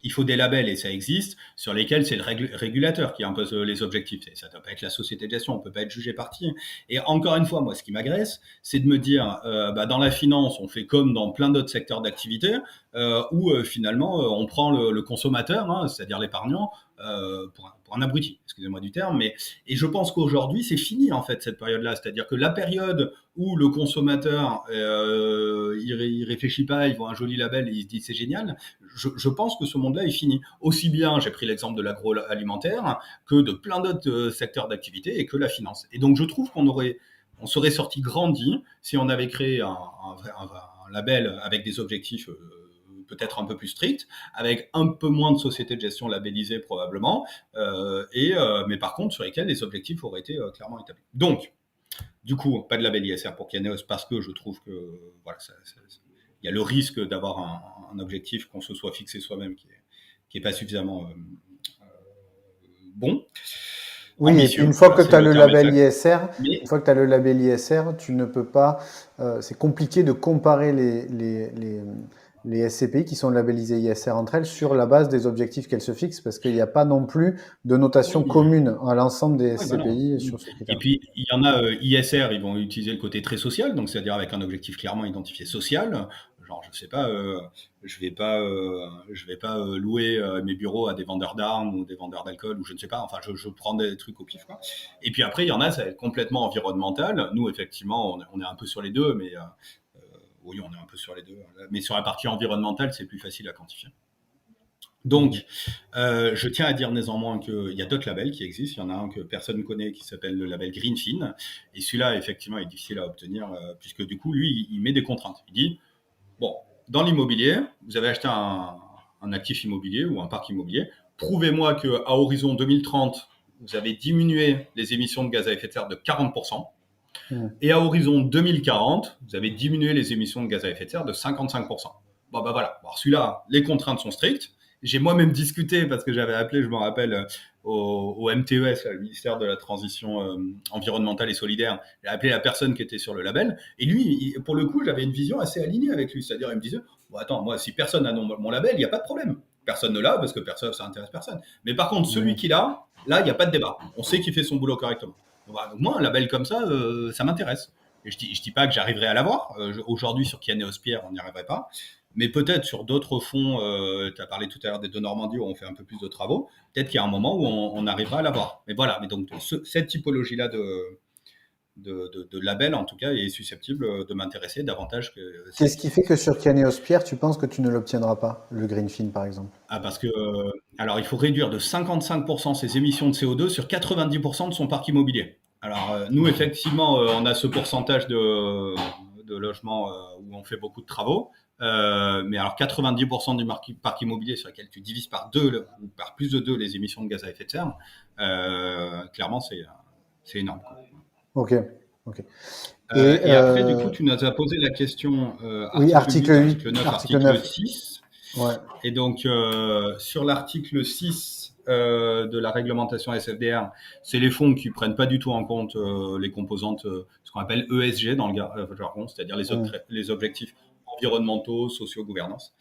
Il faut des labels, et ça existe, sur lesquels c'est le régulateur qui impose les objectifs. Ça ne doit pas être la société de gestion, on ne peut pas être jugé parti. Et encore une fois, moi, ce qui m'agresse, c'est de me dire, dans la finance, on fait comme dans plein d'autres secteurs d'activité. où finalement on prend le consommateur, hein, c'est-à-dire l'épargnant, pour un abruti, excusez-moi du terme, mais et je pense qu'aujourd'hui c'est fini en fait cette période-là, c'est-à-dire que la période où le consommateur il réfléchit pas, il voit un joli label et il se dit c'est génial, je pense que ce monde-là est fini. Aussi bien, j'ai pris l'exemple de l'agroalimentaire que de plein d'autres secteurs d'activité et que la finance. Et donc je trouve on serait sorti grandi si on avait créé un label avec des objectifs peut-être un peu plus stricts, avec un peu moins de sociétés de gestion labellisées probablement, mais par contre sur lesquels les objectifs auraient été clairement établis. Donc, du coup, pas de label ISR pour Kianeos parce que je trouve que voilà, il y a le risque d'avoir un objectif qu'on se soit fixé soi-même qui est pas suffisamment bon. Oui, et puis Ambitieux, une fois voilà, que c'est tu as le le terme label exact. ISR, Mais une fois que tu as le label ISR, tu ne peux pas, c'est compliqué de comparer les SCPI qui sont labellisées ISR entre elles sur la base des objectifs qu'elles se fixent parce qu'il n'y a pas non plus de notation oui, commune à l'ensemble des oui, bah non. SCPI sur ce Et critère. puis, il y en a ISR, ils vont utiliser le côté très social, donc c'est-à-dire avec un objectif clairement identifié social. Genre, je sais pas, je vais pas louer mes bureaux à des vendeurs d'armes ou des vendeurs d'alcool ou je ne sais pas. Enfin, je prends des trucs au pif, quoi. Et puis après, il y en a, ça va être complètement environnemental. Nous, effectivement, on est un peu sur les deux, mais oui, on est un peu sur les deux. Mais sur la partie environnementale, c'est plus facile à quantifier. Mhm. Donc, je tiens à dire néanmoins qu'il y a d'autres labels qui existent. Il y en a un que personne ne connaît qui s'appelle le label Greenfin. Et celui-là, effectivement, est difficile à obtenir puisque du coup, lui, il met des contraintes. Il dit, bon, dans l'immobilier, vous avez acheté un actif immobilier ou un parc immobilier. Prouvez-moi qu'à horizon 2030, vous avez diminué les émissions de gaz à effet de serre de 40%. Mhm. Et à horizon 2040, vous avez diminué les émissions de gaz à effet de serre de 55%. Bon, bah voilà. Alors celui-là, les contraintes sont strictes. J'ai moi-même discuté parce que j'avais appelé, je me rappelle, au MTES, le ministère de la Transition environnementale et solidaire. J'ai appelé la personne qui était sur le label. Et lui, pour le coup, j'avais une vision assez alignée avec lui. C'est-à-dire, il me disait, bon, attends, moi, si personne n'a mon label, il n'y a pas de problème. Personne ne l'a parce que personne, ça intéresse personne. Mais par contre, celui Mhm. qui l'a, là, il n'y a pas de débat. On sait qu'il fait son boulot correctement. Voilà, donc moi, un label comme ça m'intéresse. Et je dis pas que j'arriverai à l'avoir. Aujourd'hui, sur Kianéos Pierre, on n'y arriverait pas. Mais peut-être sur d'autres fonds, tu as parlé tout à l'heure des deux Normandie où on fait un peu plus de travaux, peut-être qu'il y a un moment où on arrivera à l'avoir. Mais voilà, mais donc cette typologie-là de label, en tout cas, est susceptible de m'intéresser davantage que Qu'est-ce celle-ci. qui fait que sur Kianeos Pierre, tu penses que tu ne l'obtiendras pas, le Greenfin par exemple? Ah, parce que, alors, il faut réduire de 55% ses émissions de CO2 sur 90% de son parc immobilier. Alors, nous, effectivement, on a ce pourcentage de logements où on fait beaucoup de travaux. Mais alors, 90% du parc immobilier sur lequel tu divises par deux ou par plus de deux les émissions de gaz à effet de serre, clairement, c'est énorme, quoi. Ok, ok. Et Et après, du coup, tu nous as posé la question oui, article article 8, 8, article 9, article article 9. 6. Ouais. Et donc, sur l'article 6 de la réglementation SFDR, c'est les fonds qui prennent pas du tout en compte les composantes, ce qu'on appelle ESG dans le jargon, c'est-à-dire Mm. les objectifs environnementaux, sociaux, gouvernance.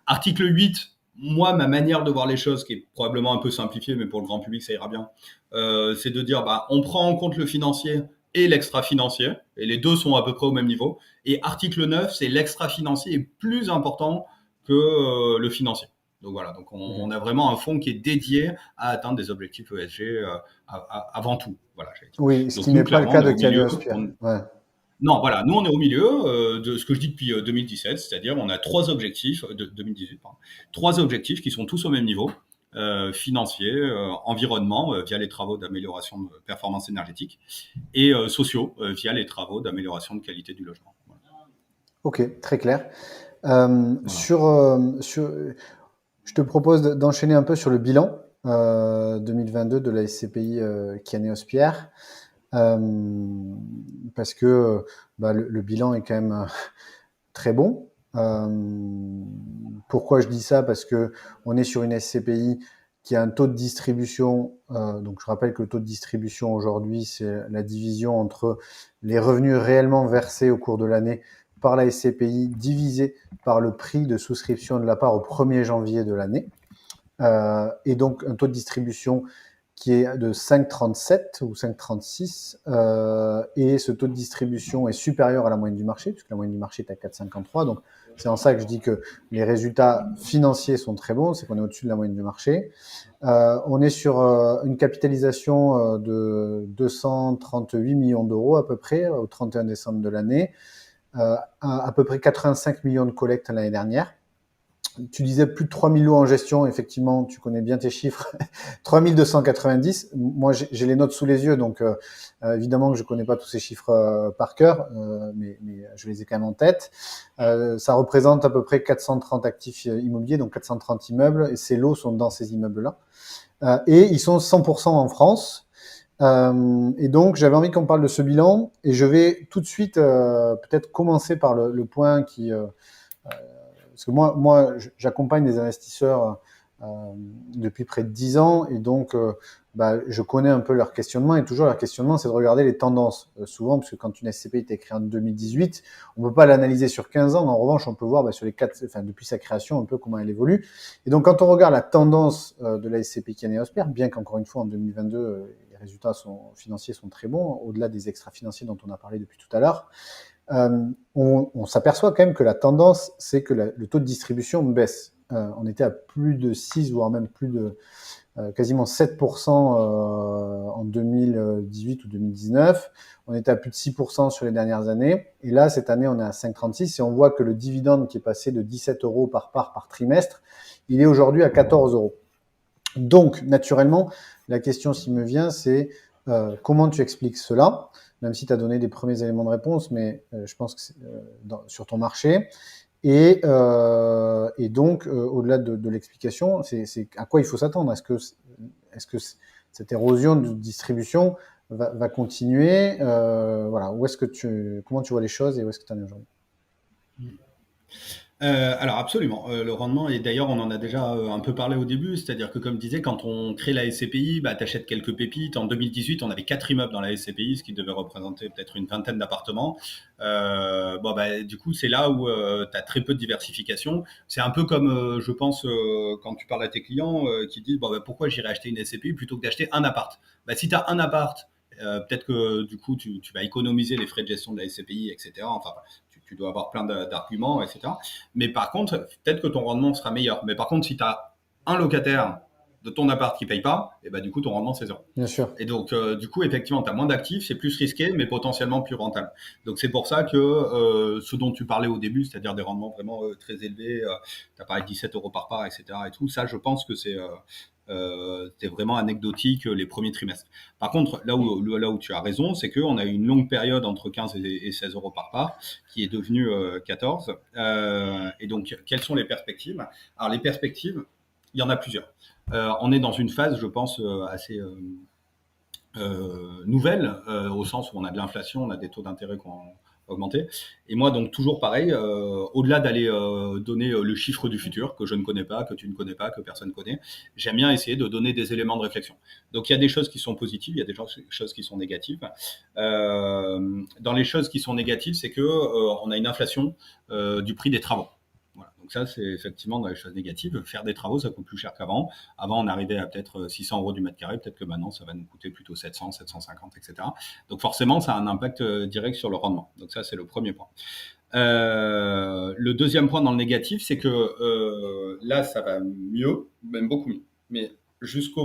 Article 8, moi, ma manière de voir les choses, qui est probablement un peu simplifiée, mais pour le grand public, ça ira bien, c'est de dire, bah, on prend en compte le financier et l'extra-financier, et les deux sont à peu près au même niveau. Et article 9, c'est l'extra-financier est plus important que le financier. Donc voilà, donc on Ok. a vraiment un fonds qui est dédié à atteindre des objectifs ESG avant tout. Voilà, j'allais dire. Oui, ce qui Donc nous, n'est pas le clairement, cas on est de au milieu. Kianeos Pierre. Ouais. Non, voilà, nous on est au milieu de ce que je dis depuis 2017, c'est-à-dire on a trois objectifs de 2018, pardon, trois objectifs qui sont tous au même niveau. Financier, environnement via les travaux d'amélioration de performance énergétique et sociaux via les travaux d'amélioration de qualité du logement. Voilà. Ok, très clair. Voilà. Je te propose d'enchaîner un peu sur le bilan 2022 de la SCPI Kianeos Pierre. Euh, Parce que bah, le bilan est quand même très bon. Pourquoi je dis ça? Parce que on est sur une SCPI qui a un taux de distribution. Donc je rappelle que le taux de distribution aujourd'hui, c'est la division entre les revenus réellement versés au cours de l'année par la SCPI divisé par le prix de souscription de la part au 1er janvier de l'année. Et donc un taux de distribution qui est de 5,37 ou 5,36 et ce taux de distribution est supérieur à la moyenne du marché, puisque la moyenne du marché est à 4,53. Donc, c'est en ça que je dis que les résultats financiers sont très bons, c'est qu'on est au-dessus de la moyenne du marché. On est sur une capitalisation de 238 millions d'euros à peu près au 31 décembre de l'année, à peu près 85 millions de collectes l'année dernière. Tu disais plus de 3 000 lots en gestion, effectivement, tu connais bien tes chiffres. 3 290. Moi, j'ai les notes sous les yeux, donc évidemment que je connais pas tous ces chiffres par cœur, mais je les ai quand même en tête. Ça représente à peu près 430 actifs immobiliers, donc 430 immeubles, et ces lots sont dans ces immeubles-là. Et ils sont 100% en France. Et donc, j'avais envie qu'on parle de ce bilan, et je vais tout de suite peut-être commencer par le point qui... parce que moi j'accompagne des investisseurs depuis près de 10 ans et donc je connais un peu leur questionnement et toujours leur questionnement c'est de regarder les tendances. Souvent, parce que quand une SCPI est créée en 2018, on ne peut pas l'analyser sur 15 ans. En revanche, on peut voir sur les 4, depuis sa création un peu comment elle évolue. Et donc quand on regarde la tendance de la SCPI Kianeos Père, bien qu'encore une fois en 2022 les résultats financiers sont très bons, au-delà des extra-financiers dont on a parlé depuis tout à l'heure, on s'aperçoit quand même que la tendance, c'est que le taux de distribution baisse. On était à plus de 6, voire même plus de quasiment 7% en 2018 ou 2019. On était à plus de 6% sur les dernières années. Et là, cette année, on est à 5,36 et on voit que le dividende qui est passé de 17 euros par part par trimestre, il est aujourd'hui à 14 euros. Donc, naturellement, la question qui me vient, c'est comment tu expliques cela, même si tu as donné des premiers éléments de réponse, mais je pense que c'est sur ton marché. Et donc, au-delà de l'explication, c'est à quoi il faut s'attendre. Est-ce que cette érosion de distribution va continuer voilà. Comment tu vois les choses et où est-ce que tu en es aujourd'hui? Alors absolument, le rendement et d'ailleurs on en a déjà un peu parlé au début, c'est-à-dire que comme je disais, quand on crée la SCPI, tu achètes quelques pépites. En 2018, on avait 4 immeubles dans la SCPI, ce qui devait représenter peut-être une vingtaine d'appartements. Du coup, c'est là où tu as très peu de diversification. C'est un peu comme, je pense, quand tu parles à tes clients qui disent pourquoi j'irais acheter une SCPI plutôt que d'acheter un appart. Si tu as un appart, peut-être que du coup tu vas économiser les frais de gestion de la SCPI, etc. Enfin, tu dois avoir plein d'arguments, etc. Mais par contre, peut-être que ton rendement sera meilleur. Mais par contre, si tu as un locataire de ton appart qui paye pas, et du coup, ton rendement, c'est zéro. Bien sûr. Et donc, du coup, effectivement, tu as moins d'actifs, c'est plus risqué, mais potentiellement plus rentable. Donc, c'est pour ça que ce dont tu parlais au début, c'est-à-dire des rendements vraiment très élevés, tu as parlé de 17 euros par part, etc. Et tout, ça, je pense que c'est vraiment anecdotique les premiers trimestres. Par contre, là où tu as raison, c'est qu'on a eu une longue période entre 15 et 16 euros par part qui est devenue 14. Et donc, quelles sont les perspectives? Alors, les perspectives, il y en a plusieurs. On est dans une phase, je pense, assez nouvelle, au sens où on a de l'inflation, on a des taux d'intérêt qui ont augmenté. Et moi, donc, toujours pareil, au-delà d'aller donner le chiffre du futur, que je ne connais pas, que tu ne connais pas, que personne ne connaît, j'aime bien essayer de donner des éléments de réflexion. Donc, il y a des choses qui sont positives, il y a des choses qui sont négatives. Dans les choses qui sont négatives, c'est que on a une inflation du prix des travaux. Voilà. Donc ça, c'est effectivement dans les choses négatives. Faire des travaux, ça coûte plus cher qu'avant. Avant, on arrivait à peut-être 600 euros du mètre carré. Peut-être que maintenant, ça va nous coûter plutôt 700, 750, etc. Donc forcément, ça a un impact direct sur le rendement. Donc ça, c'est le premier point. Le deuxième point dans le négatif, c'est que là, ça va mieux, même beaucoup mieux. Mais jusqu'à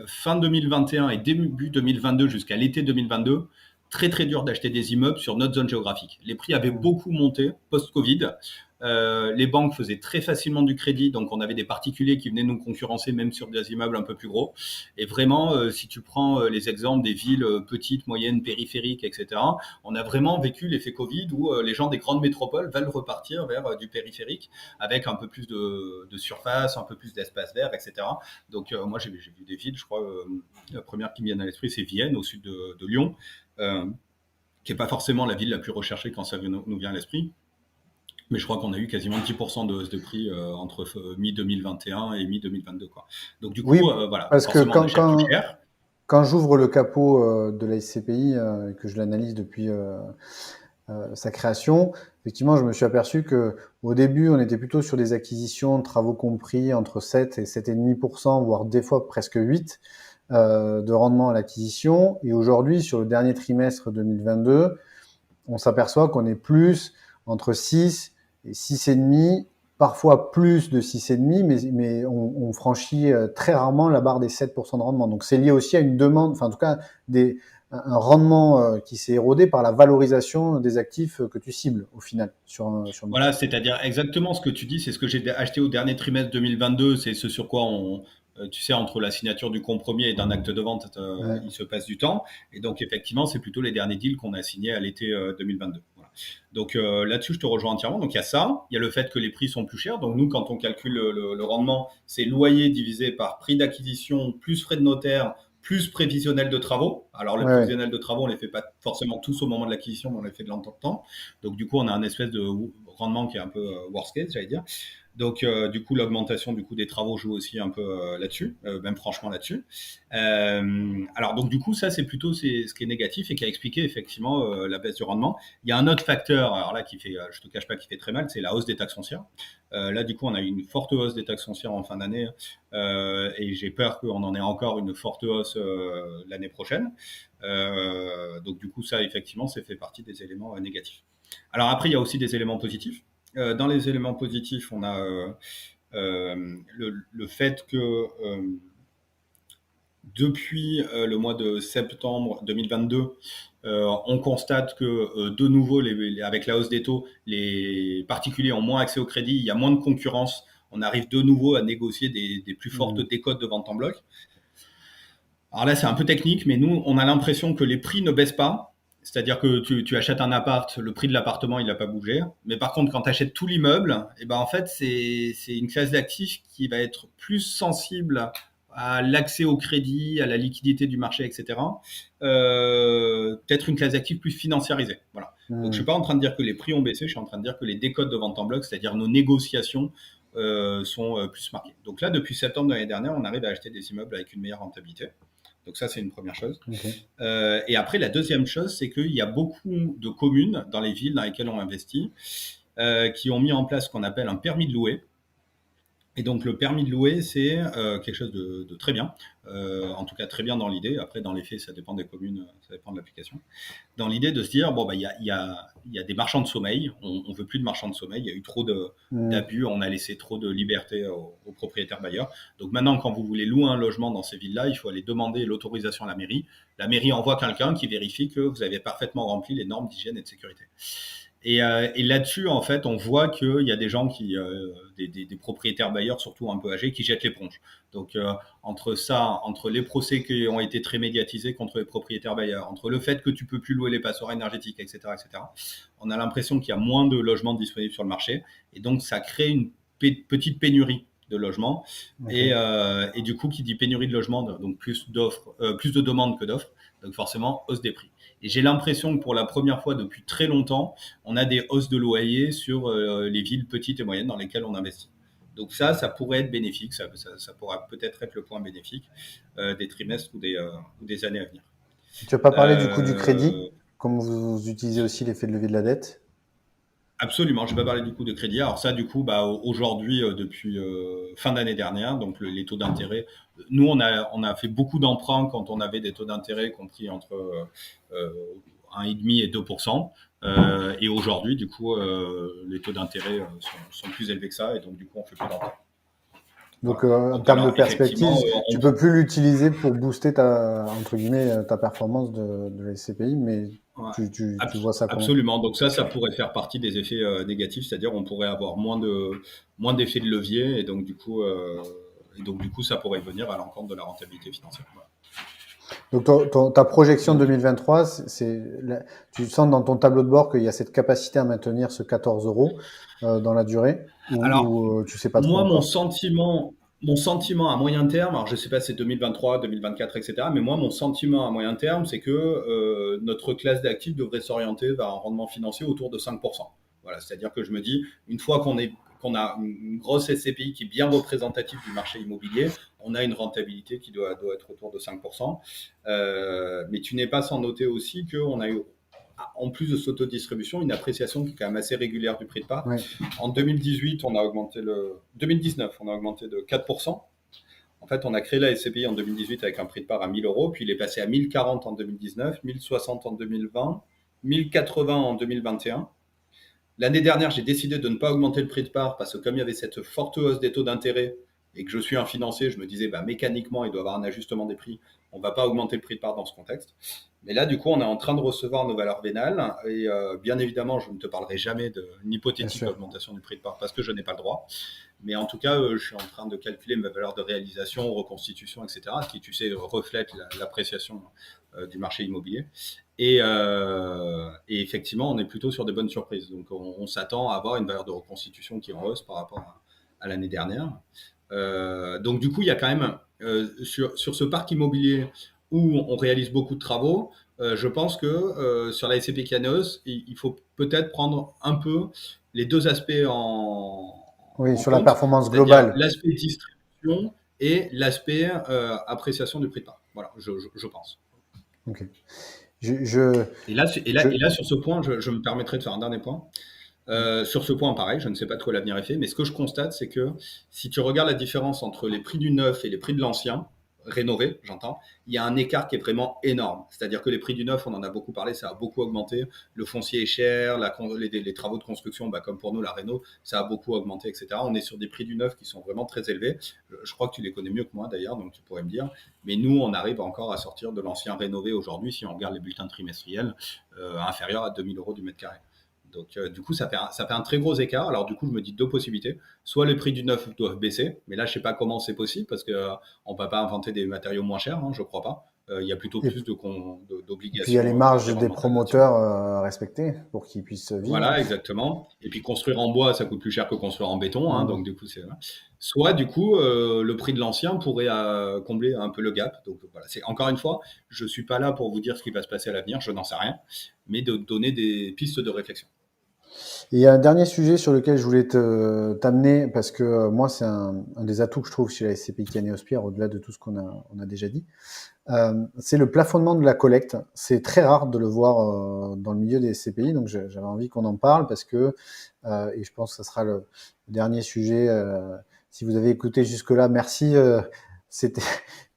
fin 2021 et début 2022, jusqu'à l'été 2022, très très dur d'acheter des immeubles sur notre zone géographique. Les prix avaient beaucoup monté post-Covid. Les banques faisaient très facilement du crédit, donc on avait des particuliers qui venaient nous concurrencer même sur des immeubles un peu plus gros. Et vraiment, si tu prends les exemples des villes petites, moyennes, périphériques, etc., on a vraiment vécu l'effet Covid où les gens des grandes métropoles veulent repartir vers du périphérique avec un peu plus de surface, un peu plus d'espace vert, etc. Donc moi j'ai vu des villes, je crois, la première qui me vient à l'esprit, c'est Vienne, au sud de Lyon, qui n'est pas forcément la ville la plus recherchée quand ça nous vient à l'esprit. Mais je crois qu'on a eu quasiment 10% de hausse de prix entre mi-2021 et mi-2022. Quoi. Donc du coup, Oui, voilà, parce que forcément on achète plus cher. quand j'ouvre le capot de la SCPI et que je l'analyse depuis sa création, effectivement, je me suis aperçu que au début, on était plutôt sur des acquisitions, travaux compris, entre 7 et 7,5%, voire des fois presque 8 de rendement à l'acquisition. Et aujourd'hui, sur le dernier trimestre 2022, on s'aperçoit qu'on est plus entre 6 et 6,5, parfois plus de 6,5, mais on franchit très rarement la barre des 7% de rendement. Donc c'est lié aussi à une demande, enfin en tout cas un rendement qui s'est érodé par la valorisation des actifs que tu cibles au final sur le Voilà, marché. c'est-à-dire exactement ce que tu dis, c'est ce que j'ai acheté au dernier trimestre 2022, c'est ce sur quoi tu sais, entre la signature du compromis et d'un acte de vente, Ouais. il se passe du temps. Et donc, effectivement, c'est plutôt les derniers deals qu'on a signés à l'été 2022. Voilà. Donc, là-dessus, je te rejoins entièrement. Donc, il y a ça, il y a le fait que les prix sont plus chers. Donc, nous, quand on calcule le rendement, c'est loyer divisé par prix d'acquisition, plus frais de notaire, plus prévisionnel de travaux. Alors, le Ouais, ouais. prévisionnel de travaux, on les fait pas forcément tous au moment de l'acquisition, mais on les fait de longtemps en temps. Donc, du coup, on a un espèce de rendement qui est un peu worst case, j'allais dire. Donc, du coup, l'augmentation du coût des travaux joue aussi un peu là-dessus, même franchement là-dessus. Alors, donc, du coup, ça, c'est plutôt ce qui est négatif et qui a expliqué effectivement la baisse du rendement. Il y a un autre facteur, alors là, qui fait, je te cache pas, qui fait très mal, c'est la hausse des taxes foncières. Là, du coup, on a eu une forte hausse des taxes foncières en fin d'année et j'ai peur qu'on en ait encore une forte hausse l'année prochaine. Donc, du coup, ça, effectivement, c'est fait partie des éléments négatifs. Alors après, il y a aussi des éléments positifs. Dans les éléments positifs, on a le fait que depuis le mois de septembre 2022, on constate que de nouveau, avec la hausse des taux, les particuliers ont moins accès au crédit, il y a moins de concurrence, on arrive de nouveau à négocier des plus fortes Mmh. décotes de vente en bloc. Alors là, c'est un peu technique, mais nous, on a l'impression que les prix ne baissent pas. C'est-à-dire que tu achètes un appart, le prix de l'appartement, il n'a pas bougé. Mais par contre, quand tu achètes tout l'immeuble, eh ben, en fait, c'est une classe d'actifs qui va être plus sensible à l'accès au crédit, à la liquidité du marché, etc. Peut-être une classe d'actifs plus financiarisée. Voilà. Donc, je suis Mmh. pas en train de dire que les prix ont baissé, je suis en train de dire que les décotes de vente en bloc, c'est-à-dire nos négociations, sont plus marquées. Donc là, depuis septembre de l'année dernière, on arrive à acheter des immeubles avec une meilleure rentabilité. Donc ça, c'est une première chose. Ok. Et après, la deuxième chose, c'est qu'il y a beaucoup de communes dans les villes dans lesquelles on investit qui ont mis en place ce qu'on appelle un permis de louer. Et donc le permis de louer, c'est quelque chose de très bien, en tout cas très bien dans l'idée. Après, dans les faits, ça dépend des communes, ça dépend de l'application. Dans l'idée de se dire, bon, bah, il y a des marchands de sommeil, on veut plus de marchands de sommeil, il y a eu trop Mmh. d'abus, on a laissé trop de liberté aux propriétaires bailleurs. Donc maintenant, quand vous voulez louer un logement dans ces villes-là, il faut aller demander l'autorisation à la mairie. La mairie envoie quelqu'un qui vérifie que vous avez parfaitement rempli les normes d'hygiène et de sécurité. Et là-dessus, en fait, on voit qu'il y a des gens des propriétaires bailleurs, surtout un peu âgés, qui jettent l'éponge. Donc, entre ça, entre les procès qui ont été très médiatisés contre les propriétaires bailleurs, entre le fait que tu peux plus louer les passoires énergétiques, etc., etc., on a l'impression qu'il y a moins de logements disponibles sur le marché. Et donc, ça crée une petite pénurie de logements. Ok. Et du coup, qui dit pénurie de logements, donc plus d'offres, plus de demandes que d'offres, donc forcément hausse des prix. Et j'ai l'impression que pour la première fois depuis très longtemps, on a des hausses de loyers sur les villes petites et moyennes dans lesquelles on investit. Donc ça pourrait être bénéfique, ça pourra peut-être être le point bénéfique des trimestres ou des années à venir. Tu n'as pas parlé du coût du crédit, Euh, comme vous utilisez aussi l'effet de levier de la dette. Absolument, je vais pas parler du coût de crédit. Alors ça, du coup, bah, aujourd'hui, depuis fin d'année dernière, donc les taux d'intérêt, nous, on a fait beaucoup d'emprunts quand on avait des taux d'intérêt compris entre 1,5 et 2%. Et aujourd'hui, du coup, les taux d'intérêt sont plus élevés que ça, et donc du coup, on fait plus d'emprunts. Donc, Voilà. en Donc termes de alors, effectivement, perspective, tu peux plus l'utiliser pour booster ta, entre guillemets, ta performance de la SCPI, mais ouais, tu vois ça comment? absolument. Donc ça pourrait faire partie des effets négatifs, c'est-à-dire on pourrait avoir moins d'effets de levier, et donc du coup, ça pourrait venir à l'encontre de la rentabilité financière. Voilà. Donc, ta projection Donc, 2023, tu sens dans ton tableau de bord qu'il y a cette capacité à maintenir ce 14 euros dans la durée, alors, ou tu sais pas trop moi, encore? mon sentiment à moyen terme, alors je sais pas si c'est 2023, 2024, etc., mais moi, mon sentiment à moyen terme, c'est que notre classe d'actifs devrait s'orienter vers un rendement financier autour de 5%. Voilà, c'est-à-dire que je me dis, une fois qu'on a une grosse SCPI qui est bien représentative du marché immobilier, on a une rentabilité qui doit être autour de 5%. Mais tu n'es pas sans noter aussi qu'on a eu en plus de cette autodistribution, une appréciation qui est quand même assez régulière du prix de part. Ouais. En 2018, 2019, on a augmenté de 4%. En fait, on a créé la SCPI en 2018 avec un prix de part à 1 000 euros, puis il est passé à 1 040 en 2019, 1 060 en 2020, 1 080 en 2021. L'année dernière, j'ai décidé de ne pas augmenter le prix de part parce que comme il y avait cette forte hausse des taux d'intérêt et que je suis un financier, je me disais mécaniquement, il doit y avoir un ajustement des prix. On ne va pas augmenter le prix de part dans ce contexte. Mais là, du coup, on est en train de recevoir nos valeurs vénales. Et bien évidemment, je ne te parlerai jamais d'une hypothétique augmentation du prix de part parce que je n'ai pas le droit. Mais en tout cas, je suis en train de calculer ma valeur de réalisation, reconstitution, etc., ce qui, tu sais, reflète l'appréciation du marché immobilier. Et effectivement, on est plutôt sur des bonnes surprises. Donc, on s'attend à avoir une valeur de reconstitution qui est en hausse par rapport à l'année dernière. Donc, du coup, il y a quand même, sur ce parc immobilier où on réalise beaucoup de travaux, je pense que sur la SCP Kianeos, il faut peut-être prendre un peu les deux aspects Oui, en sur la compte, performance c'est-à-dire globale. l'aspect distribution et l'aspect appréciation du prix de part. Voilà, je pense. Ok. Je, Et là, sur ce point, je me permettrai de faire un dernier point. Sur ce point, pareil, je ne sais pas de quoi l'avenir est fait, mais ce que je constate, c'est que si tu regardes la différence entre les prix du neuf et les prix de l'ancien, rénové, j'entends, il y a un écart qui est vraiment énorme. C'est-à-dire que les prix du neuf, on en a beaucoup parlé, ça a beaucoup augmenté. Le foncier est cher, les travaux de construction, comme pour nous, la réno, ça a beaucoup augmenté, etc. On est sur des prix du neuf qui sont vraiment très élevés. Je crois que tu les connais mieux que moi d'ailleurs, donc tu pourrais me dire. Mais nous, on arrive encore à sortir de l'ancien rénové aujourd'hui, si on regarde les bulletins trimestriels, inférieurs à 2 000 euros du mètre carré. Donc, du coup, ça fait un très gros écart. Alors, du coup, je me dis deux possibilités. Soit les prix du neuf doivent baisser, mais là, je ne sais pas comment c'est possible parce qu'on ne va pas inventer des matériaux moins chers, je ne crois pas. Il y a plutôt et, plus et puis il y a les d'obligations marges des environnementales là-dessus. promoteurs à respecter pour qu'ils puissent vivre. Voilà, exactement. Et puis, construire en bois, ça coûte plus cher que construire en béton. Hum. Donc, du coup, c'est. Soit, du coup, le prix de l'ancien pourrait combler un peu le gap. Donc, voilà. Encore une fois, je ne suis pas là pour vous dire ce qui va se passer à l'avenir, je n'en sais rien, mais de donner des pistes de réflexion. Et il y a un dernier sujet sur lequel je voulais t'amener, parce que moi, c'est un des atouts que je trouve chez la SCPI Kianéospire, au-delà de tout ce qu'on a déjà dit. C'est le plafonnement de la collecte. C'est très rare de le voir dans le milieu des SCPI, donc j'avais envie qu'on en parle parce que, et je pense que ce sera le dernier sujet. Si vous avez écouté jusque-là, merci. C'était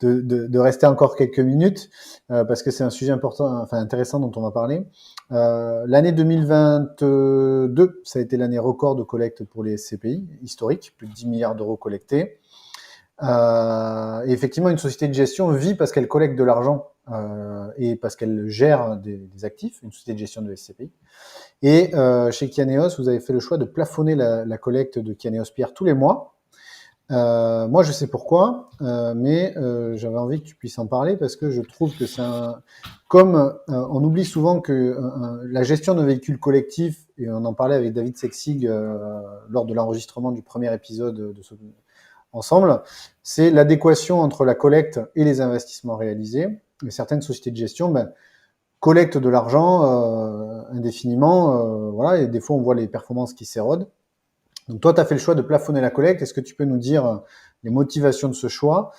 de rester encore quelques minutes parce que c'est un sujet important, enfin intéressant dont on va parler. L'année 2022, ça a été l'année record de collecte pour les SCPI, historique, plus de 10 milliards d'euros collectés. Et effectivement, une société de gestion vit parce qu'elle collecte de l'argent et parce qu'elle gère des actifs, une société de gestion de SCPI. Et chez Kianeos, vous avez fait le choix de plafonner la collecte de Kianeospire tous les mois. Moi, je sais pourquoi, mais j'avais envie que tu puisses en parler parce que je trouve que c'est comme on oublie souvent que la gestion d'un véhicule collectif, et on en parlait avec David Sexig lors de l'enregistrement du premier épisode de ce ensemble, c'est l'adéquation entre la collecte et les investissements réalisés. Et certaines sociétés de gestion collectent de l'argent indéfiniment, voilà, et des fois on voit les performances qui s'érodent. Donc toi, tu as fait le choix de plafonner la collecte. Est-ce que tu peux nous dire les motivations de ce choix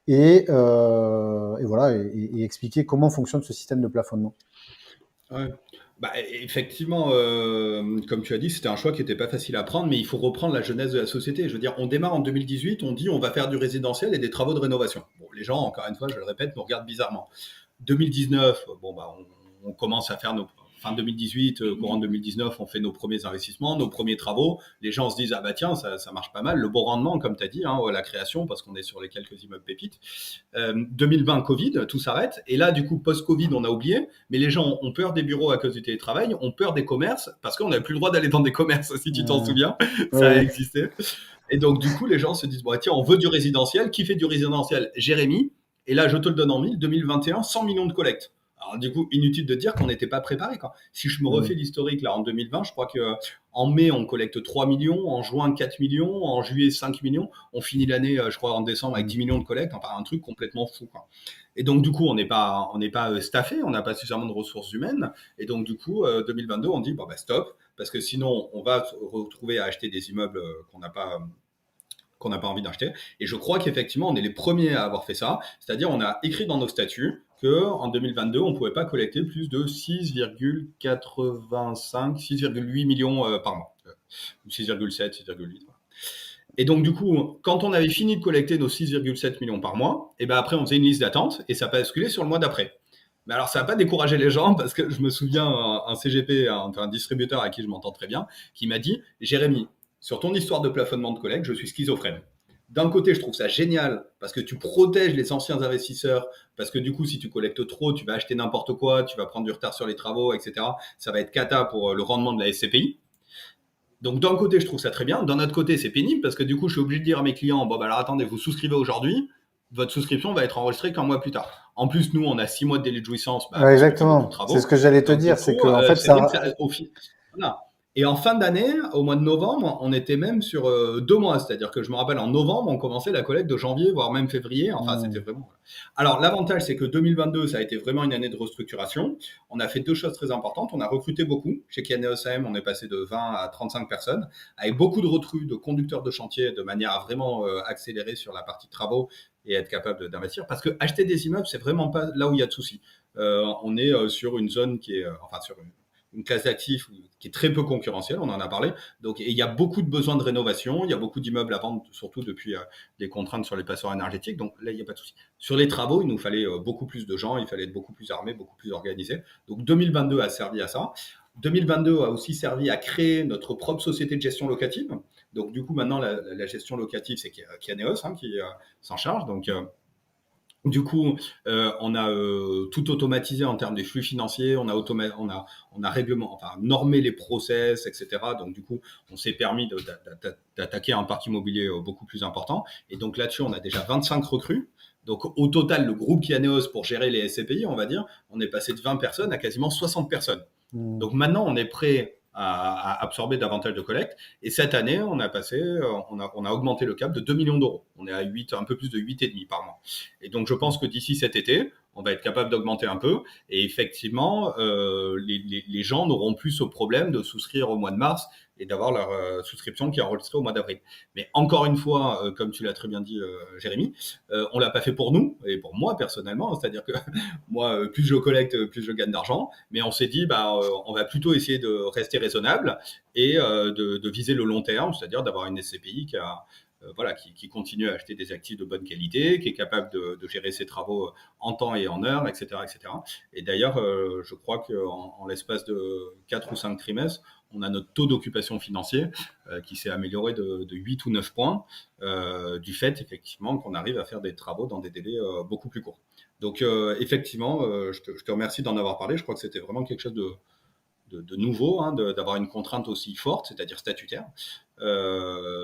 et voilà, et expliquer comment fonctionne ce système de plafonnement? Ouais. Effectivement, comme tu as dit, c'était un choix qui n'était pas facile à prendre, mais il faut reprendre la genèse de la société. Je veux dire, on démarre en 2018, on dit on va faire du résidentiel et des travaux de rénovation. Bon, les gens, encore une fois, je le répète, nous regardent bizarrement. 2019, on commence à faire fin 2018, courant 2019, on fait nos premiers investissements, nos premiers travaux. Les gens se disent, ah bah tiens, ça marche pas mal. Le bon rendement, comme tu as dit, la création, parce qu'on est sur les quelques immeubles pépites. 2020, Covid, tout s'arrête. Et là, du coup, post-Covid, on a oublié. Mais les gens ont peur des bureaux à cause du télétravail, ont peur des commerces, parce qu'on n'avait plus le droit d'aller dans des commerces, si tu t'en souviens. Ça a Oui. existé. Et donc, du coup, les gens se disent, bon, tiens, on veut du résidentiel. Qui fait du résidentiel? Jérémy. Et là, je te le donne en mille, 2021, 100 millions de collectes. Alors, du coup, inutile de dire qu'on n'était pas préparé. Si je me refais l'historique, là, en 2020, je crois qu'en mai, on collecte 3 millions, en juin, 4 millions, en juillet, 5 millions. On finit l'année, je crois, en décembre avec 10 millions de collectes. Enfin, un truc complètement fou, Et donc, du coup, on n'est pas staffé, on n'a pas suffisamment de ressources humaines. Et donc, du coup, 2022, on dit, stop, parce que sinon, on va se retrouver à acheter des immeubles qu'on n'a pas qu'on n'a pas envie d'acheter. Et je crois qu'effectivement, on est les premiers à avoir fait ça. C'est-à-dire, on a écrit dans nos statuts qu'en 2022, on ne pouvait pas collecter plus de 6,8 millions par mois. 6,7, 6,8. Et donc, du coup, quand on avait fini de collecter nos 6,7 millions par mois, et ben après, on faisait une liste d'attente et ça basculait sur le mois d'après. Mais alors, ça n'a pas découragé les gens parce que je me souviens un CGP, un distributeur à qui je m'entends très bien, qui m'a dit, Jérémy, sur ton histoire de plafonnement de collecte, je suis schizophrène. D'un côté, je trouve ça génial parce que tu protèges les anciens investisseurs, parce que du coup, si tu collectes trop, tu vas acheter n'importe quoi, tu vas prendre du retard sur les travaux, etc. Ça va être cata pour le rendement de la SCPI. Donc d'un côté, je trouve ça très bien. D'un autre côté, c'est pénible parce que du coup, je suis obligé de dire à mes clients, bon, bah, alors attendez, vous souscrivez aujourd'hui, votre souscription va être enregistrée qu'un mois plus tard. En plus, nous, on a 6 mois de délai de jouissance Ouais, parce qu'on fait beaucoup de exactement. C'est ce travaux. que j'allais te Donc du dire, c'est coup, que en fait, c'est vrai que ça. ça, voilà. Et en fin d'année, au mois de novembre, on était même sur 2 mois. C'est-à-dire que je me rappelle, en novembre, on commençait la collecte de janvier, voire même février. Enfin, c'était vraiment... Alors, l'avantage, c'est que 2022, ça a été vraiment une année de restructuration. On a fait 2 choses très importantes. On a recruté beaucoup. Chez Kianeos AM, on est passé de 20 à 35 personnes, avec beaucoup de recrues de conducteurs de chantier, de manière à vraiment accélérer sur la partie travaux et être capable d'investir. Parce que acheter des immeubles, c'est vraiment pas là où il y a de soucis. On est sur une zone qui est... enfin, sur une classe d'actifs qui est très peu concurrentielle, on en a parlé. Donc, il y a beaucoup de besoins de rénovation, il y a beaucoup d'immeubles à vendre, surtout depuis les contraintes sur les passoires énergétiques. Donc là, il n'y a pas de souci. Sur les travaux, il nous fallait beaucoup plus de gens, il fallait être beaucoup plus armé, beaucoup plus organisé. Donc 2022 a servi à ça. 2022 a aussi servi à créer notre propre société de gestion locative. Donc du coup, maintenant, la gestion locative, c'est Kianeos qui s'en charge. Donc du coup, on a tout automatisé en termes des flux financiers, on a règlement, enfin normé les process, etc. Donc du coup, on s'est permis d'attaquer un parc immobilier beaucoup plus important. Et donc là-dessus, on a déjà 25 recrues. Donc au total, le groupe Kianeos pour gérer les SCPI, on va dire, on est passé de 20 personnes à quasiment 60 personnes. Donc maintenant, on est prêt à absorber davantage de collecte. Et cette année, on a augmenté le cap de 2 millions d'euros. On est à 8, un peu plus de 8,5 par mois. Et donc, je pense que d'ici cet été, on va être capable d'augmenter un peu. Et effectivement, les gens n'auront plus ce problème de souscrire au mois de mars et d'avoir leur souscription qui est enregistrée au mois d'avril. Mais encore une fois, comme tu l'as très bien dit, Jérémy, on l'a pas fait pour nous et pour moi personnellement. C'est-à-dire que moi, plus je collecte, plus je gagne d'argent. Mais on s'est dit, on va plutôt essayer de rester raisonnable et de viser le long terme, c'est-à-dire d'avoir une SCPI qui continue à acheter des actifs de bonne qualité, qui est capable de gérer ses travaux en temps et en heure, etc., etc. Et d'ailleurs, je crois qu'en l'espace de 4 ou 5 trimestres, on a notre taux d'occupation financier qui s'est amélioré de 8 ou 9 points du fait, effectivement, qu'on arrive à faire des travaux dans des délais beaucoup plus courts. Donc, effectivement, je te remercie d'en avoir parlé. Je crois que c'était vraiment quelque chose de nouveau, d'avoir une contrainte aussi forte, c'est-à-dire statutaire,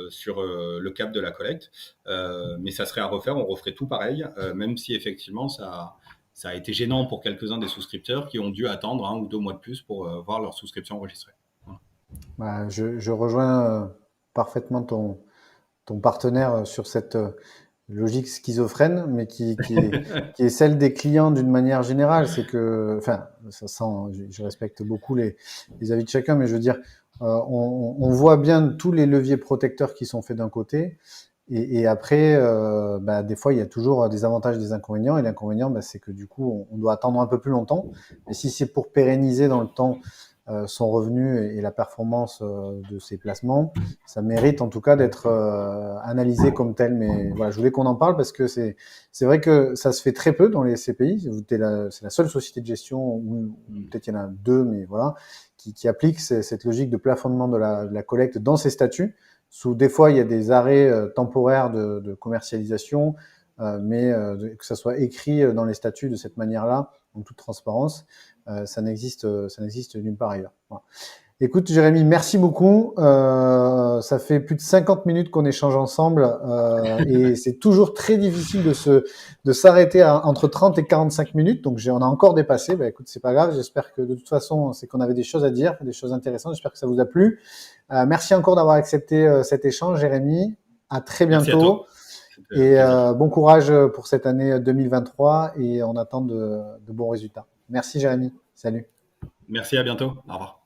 sur le cap de la collecte. Mais ça serait à refaire, on referait tout pareil, même si effectivement ça a été gênant pour quelques-uns des souscripteurs qui ont dû attendre 1 ou 2 mois de plus pour voir leur souscription enregistrée. Voilà. Bah, je rejoins parfaitement ton partenaire sur cette logique schizophrène, mais qui est celle des clients d'une manière générale. C'est que, enfin, ça sent, je respecte beaucoup les avis de chacun, mais je veux dire, on voit bien tous les leviers protecteurs qui sont faits d'un côté. Et après, des fois, il y a toujours des avantages et des inconvénients. Et l'inconvénient, c'est que du coup, on doit attendre un peu plus longtemps. Mais si c'est pour pérenniser dans le temps son revenu et la performance de ses placements, ça mérite en tout cas d'être analysé comme tel. Mais voilà, je voulais qu'on en parle parce que c'est vrai que ça se fait très peu dans les SCPI. C'est la seule société de gestion, ou peut-être il y en a 2, mais voilà, qui applique cette logique de plafonnement de la collecte dans ses statuts. Des fois, il y a des arrêts temporaires de commercialisation, mais que ça soit écrit dans les statuts de cette manière-là, en toute transparence, ça n'existe nulle part ailleurs. Voilà. Écoute, Jérémy, merci beaucoup. Ça fait plus de 50 minutes qu'on échange ensemble et c'est toujours très difficile de s'arrêter entre 30 et 45 minutes. Donc, on a encore dépassé. Écoute, c'est pas grave. J'espère que de toute façon, c'est qu'on avait des choses à dire, des choses intéressantes. J'espère que ça vous a plu. Merci encore d'avoir accepté cet échange, Jérémy. À très bientôt. Merci à toi. Et bon courage pour cette année 2023 et on attend de bons résultats. Merci, Jérémy. Salut. Merci, à bientôt. Au revoir.